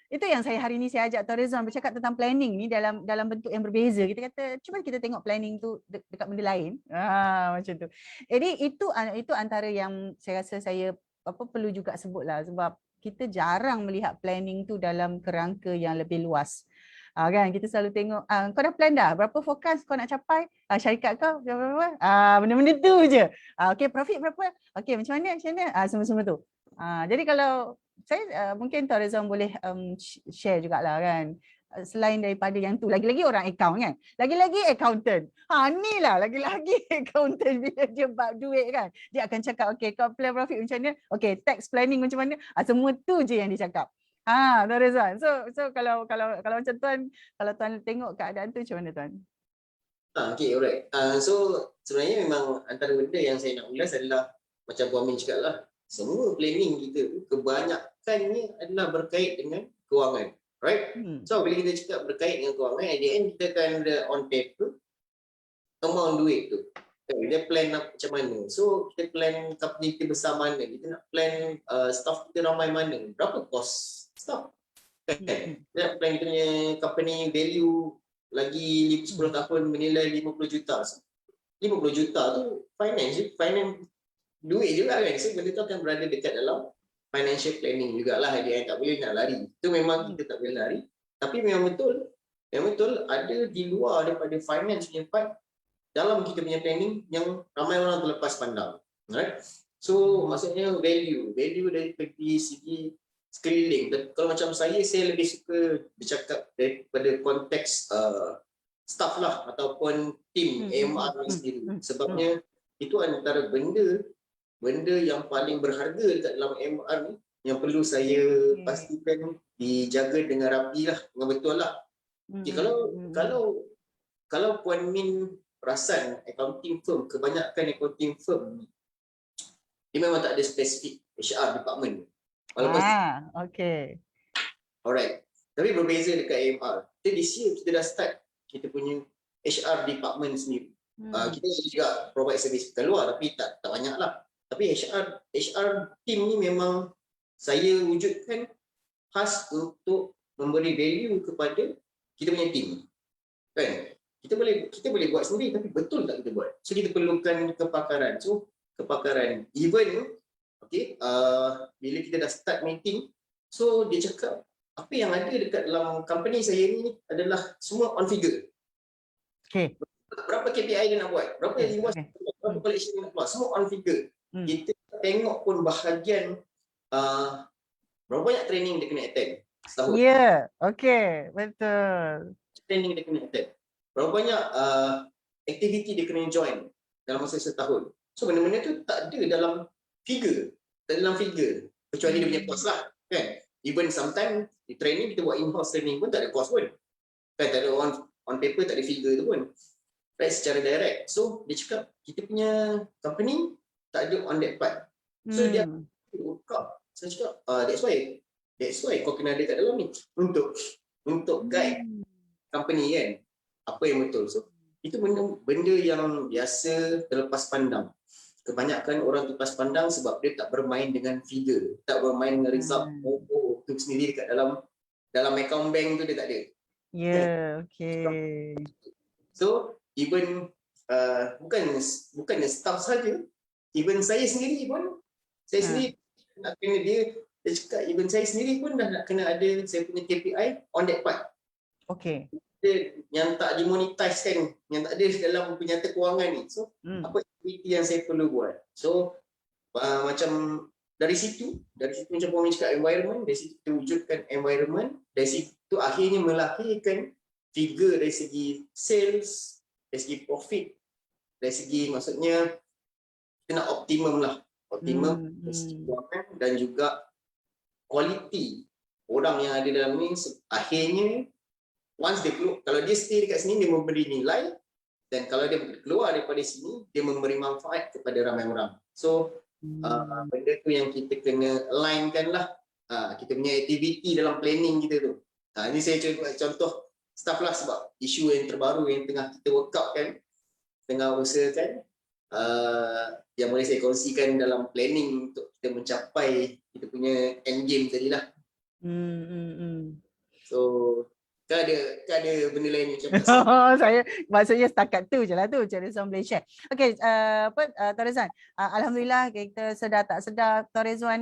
itu yang hari ni saya ajak Tuan Rizwan bercakap tentang planning ni dalam bentuk yang berbeza. Kita kata cuba kita tengok planning tu dekat benda lain. Macam tu. Jadi itu antara yang saya rasa saya perlu juga sebutlah, sebab kita jarang melihat planning tu dalam kerangka yang lebih luas. Kan kita selalu tengok kau dah plan dah berapa fokus kau nak capai, syarikat kau berapa, benda-benda tu je. Okey, profit berapa, okey macam mana semua tu. Jadi kalau saya mungkin Tuan Rizwan boleh share jugalah kan, selain daripada yang tu. Lagi-lagi orang account kan. Lagi-lagi accountant. Ni lah lagi-lagi accountant bila dia bab duit kan. Dia akan cakap okay, account plan profit macam mana? Okay, tax planning macam mana? Semua tu je yang dia cakap. Tuan Rizwan. So kalau macam tuan, kalau tuan tengok keadaan tu macam mana tuan? Okay, alright. So sebenarnya memang antara benda yang saya nak ulas adalah macam Puan Min cakap lah, semua planning kita tu kebanyakannya adalah berkait dengan kewangan. Right? So bila kita cakap berkait dengan kewangan, at the end kita akan ada on paper amount duit tu. Kita plan macam mana. So kita plan company kita besar mana, kita nak plan staff kita ramai mana, berapa cost staff. Kan? Kita nak plan kita punya company value lagi 10 tahun menilai 50 juta. So, 50 juta tu finance duit juga kan. So benda tu akan berada dekat dalam financial planning jugalah, dia yang tak boleh nak lari. Itu memang kita tak boleh lari. Tapi memang betul ada di luar daripada finance punya part dalam kita punya planning yang ramai orang terlepas pandang. Right? So maksudnya value dari segi sekeliling. Kalau macam saya lebih suka bercakap daripada konteks staff lah ataupun tim AMR ni sendiri. Sebabnya itu antara benda yang paling berharga dekat dalam AMR ni yang perlu saya pastikan dijaga dengan rapi lah, dengan betul lah. Okay, kalau Puan Min perasan accounting firm, kebanyakan accounting firm dia memang tak ada spesifik HR department. Okay. Alright. Tapi berbeza dekat AMR. Kita this year kita dah start kita punya HR department sendiri. Kita juga provide service keluar tapi tak banyak lah. Tapi HR team ni memang saya wujudkan khas untuk memberi value kepada kita punya team. Kan? Kita boleh buat sendiri tapi betul tak kita buat? So kita perlukan kepakaran. So kepakaran even bila kita dah start meeting, so dia cakap apa yang ada dekat dalam company saya ni adalah semua on figure. Okay. Berapa KPI dia nak buat, berapa berapa collection dia nak buat, semua on figure. Kita tengok pun bahagian berapa banyak training dia kena attend setahun. Okay, betul. Training dia kena attend. Berapa banyak activity dia kena join dalam masa setahun. So benda-benda tu tak ada dalam figure. Kecuali dia punya cost lah. Kan? Even sometimes di training kita buat in-house training pun tak ada cost pun. Kan? Tak ada on paper, tak ada figure tu pun. Right, secara direct. So dia cakap kita punya company tak ada on that part. So dia work out. Saya cakap that's why kau kena ada kat dalam ni untuk guide company kan apa yang betul. So itu benda yang biasa terlepas pandang. Kebanyakan orang terlepas pandang sebab dia tak bermain dengan figure, tak bermain dengan result. Tu sendiri dekat dalam account bank tu dia tak ada. Okay. So even bukan staff saja, even saya sendiri pun nak kena dia cakap even saya sendiri pun dah nak kena ada saya punya KPI on that part. Okay. Yang tak dimonetize kan, yang tak ada dalam penyata kewangan ni. So apa aktiviti yang saya perlu buat. So macam dari situ macam Puan cakap environment, dari situ kita wujudkan environment, dari situ akhirnya melahirkan figure dari segi sales, dari segi profit, dari segi maksudnya kita nak optimum dari segi kewangan dan juga quality orang yang ada dalam ni. Akhirnya once dia keluar, kalau dia stay dekat sini dia memberi nilai, dan kalau dia keluar daripada sini dia memberi manfaat kepada ramai orang. So benda tu yang kita kena alignkan lah, kita punya aktiviti dalam planning kita tu. Ini saya contoh staff lah, sebab isu yang terbaru yang tengah kita work out kan, tengah usahakan, yang boleh saya kongsikan dalam planning untuk kita mencapai kita punya end game tadi lah. So kan ada benda lain macam saya maksudnya setakat tu je lah tu Cik Rizwan boleh share. Okay, Tuan Rizwan, alhamdulillah kita sedar tak sedar Tuan Rizwan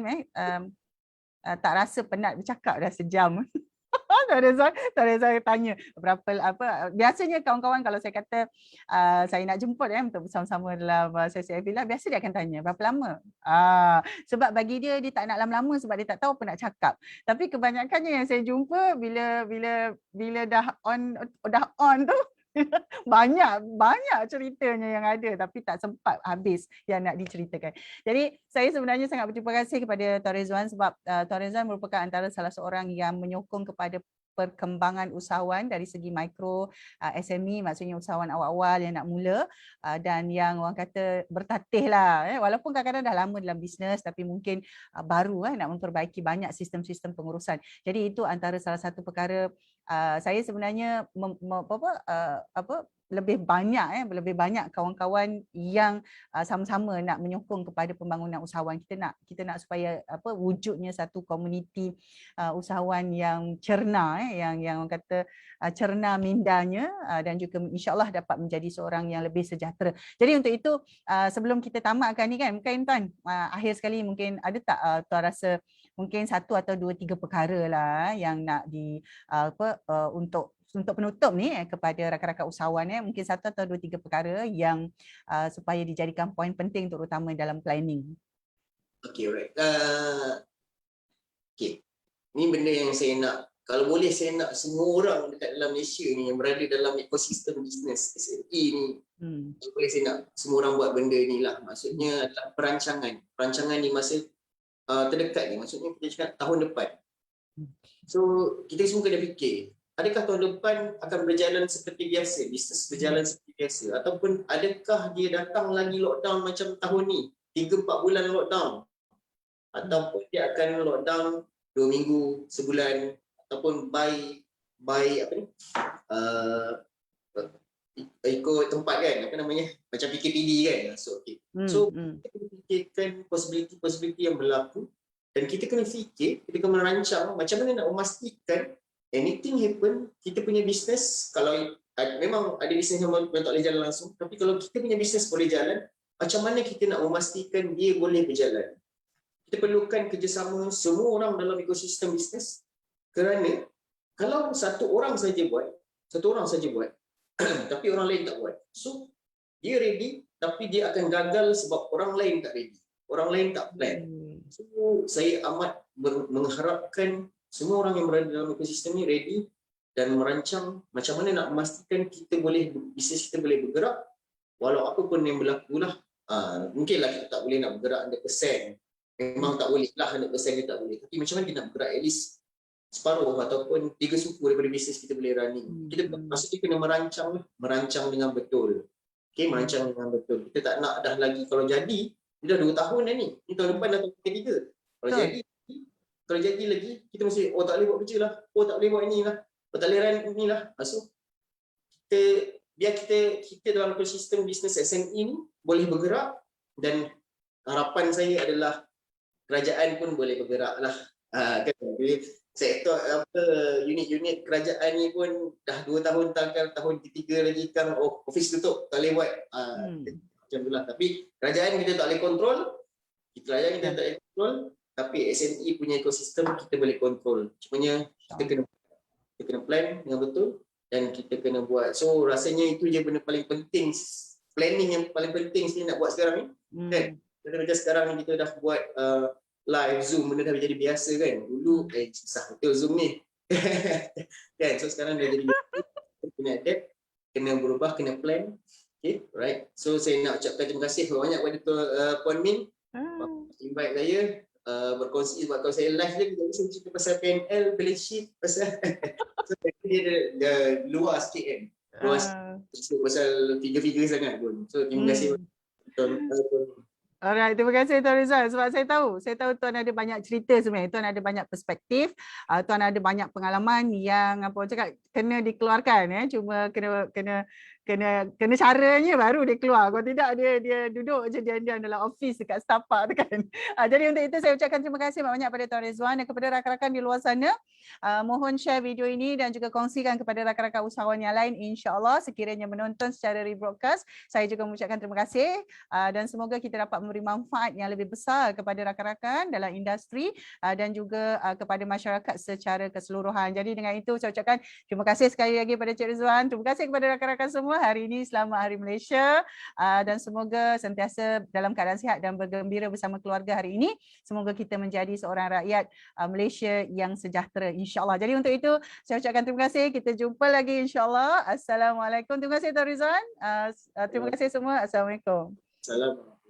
tak rasa penat bercakap dah sejam. Tak ada saya tanya berapa apa. Biasanya kawan-kawan kalau saya kata saya nak jemput untuk bersama-sama dalam sesi FB, biasa dia akan tanya berapa lama. Sebab bagi dia tak nak lama-lama sebab dia tak tahu apa nak cakap. Tapi kebanyakannya yang saya jumpa bila dah on tu banyak ceritanya yang ada tapi tak sempat habis yang nak diceritakan. Jadi saya sebenarnya sangat berterima kasih kepada Tuan Rizwan sebab Tuan Rizwan merupakan antara salah seorang yang menyokong kepada perkembangan usahawan dari segi mikro, SME, maksudnya usahawan awal-awal yang nak mula dan yang orang kata bertatih lah. Walaupun kadang-kadang dah lama dalam bisnes tapi mungkin baru nak memperbaiki banyak sistem-sistem pengurusan. Jadi itu antara salah satu perkara saya sebenarnya lebih banyak kawan-kawan yang sama-sama nak menyokong kepada pembangunan usahawan. Kita nak supaya wujudnya satu komuniti usahawan yang cerna, yang orang kata cerna mindanya dan juga insya-Allah dapat menjadi seorang yang lebih sejahtera. Jadi untuk itu sebelum kita tamatkan ni kan, mungkin Tuan akhir sekali mungkin ada tak Tuan rasa mungkin 1 atau 2 3 perkara lah yang nak untuk penutup ni kepada rakan-rakan usahawan mungkin 1 atau 2 3 perkara yang supaya dijadikan poin penting terutama dalam planning. Okay, alright. Okay. Ni benda yang saya nak, kalau boleh saya nak semua orang dekat dalam Malaysia ni yang berada dalam ekosistem bisnes SME ni, kalau boleh saya nak semua orang buat benda ni lah. Maksudnya adalah perancangan ni masa terdekat ni, maksudnya kita cakap tahun depan. So kita semua kena fikir, adakah tahun depan akan berjalan seperti biasa, bisnes berjalan seperti biasa, ataupun adakah dia datang lagi lockdown macam tahun ni, 3-4 bulan lockdown, ataupun dia akan lockdown 2 minggu, sebulan, ataupun by ikut tempat kan, apa namanya, macam PKPD kan. So kita kena fikirkan possibility yang berlaku dan kita kena fikir, kita kena merancang macam mana nak memastikan anything happen, kita punya bisnes, kalau memang ada bisnes yang tak boleh jalan langsung, tapi kalau kita punya bisnes boleh jalan, macam mana kita nak memastikan dia boleh berjalan. Kita perlukan kerjasama semua orang dalam ekosistem bisnes, kerana kalau satu orang saja buat tapi orang lain tak buat, so dia ready tapi dia akan gagal sebab orang lain tak ready, orang lain tak plan. So saya amat mengharapkan semua orang yang berada dalam ekosistem ni ready dan merancang macam mana nak memastikan bisnes kita boleh bergerak walau apa pun yang berlaku lah. Mungkinlah kita tak boleh nak bergerak 100%, memang tak boleh lah 100% kita tak boleh, tapi macam mana kita nak bergerak at least separuh ataupun 3 suku daripada bisnes kita boleh running. Kita maksudnya kena merancang dengan betul. Okay, merancang dengan betul. Kita tak nak dah lagi, kalau jadi dah 2 tahun dah ni tahun depan dah tahun ketiga. Kalau jadi lagi kita mesti tak boleh buat kerja lah, tak boleh buat ini lah, tak boleh run ini lah. So biar kita dalam ekosistem bisnes SME ni boleh bergerak, dan harapan saya adalah kerajaan pun boleh bergerak lah. Kan? Sektor unit-unit kerajaan ni pun dah 2 tahun, tahun ketiga lagi kan office tutup, tak boleh buat macam itulah. Tapi kerajaan kita tak boleh kontrol, tapi SME punya ekosistem kita boleh kontrol. Cumanya kita kena plan dengan betul dan kita kena buat. So rasanya itu je benda paling penting, planning yang paling penting sebenarnya nak buat sekarang ni. Kan? Kerja sekarang ni kita dah buat live Zoom, benda dah jadi biasa kan. Dulu susah betul Zoom ni. Kan? So sekarang dah jadi biasa. Kena adapt, kena berubah, kena plan. Okay, right. So saya nak ucapkan terima kasih banyak kepada Puan Min invite saya berkongsi, sebab kalau saya live je kita mesti cerita pasal PNL, balance sheet, pasal so dia ada luar sikit kan. Luas pasal figure-figure sangat pun. So terima kasih Puan. Alright, terima kasih Tuan Rizal sebab saya tahu Tuan ada banyak cerita sebenarnya, Tuan ada banyak perspektif, Tuan ada banyak pengalaman yang apa cakap kena dikeluarkan cuma kena kena caranya baru dia keluar. Kalau tidak dia duduk je diam-diam dalam office dekat Starbucks tu kan. Jadi untuk itu saya ucapkan terima kasih banyak pada Tuan Rizwan dan kepada rakan-rakan di luar sana. Mohon share video ini dan juga kongsikan kepada rakan-rakan usahawan yang lain, insya-Allah sekiranya menonton secara rebroadcast. Saya juga mengucapkan terima kasih dan semoga kita dapat memberi manfaat yang lebih besar kepada rakan-rakan dalam industri dan juga kepada masyarakat secara keseluruhan. Jadi dengan itu saya ucapkan terima kasih sekali lagi pada Cik Rizwan. Terima kasih kepada rakan-rakan semua hari ini. Selamat Hari Malaysia dan semoga sentiasa dalam keadaan sihat dan bergembira bersama keluarga hari ini. Semoga kita menjadi seorang rakyat Malaysia yang sejahtera, insya-Allah. Jadi untuk itu saya ucapkan terima kasih. Kita jumpa lagi, insya-Allah. Assalamualaikum. Terima kasih Tuan Rizwan. Terima kasih semua. Assalamualaikum. Salam.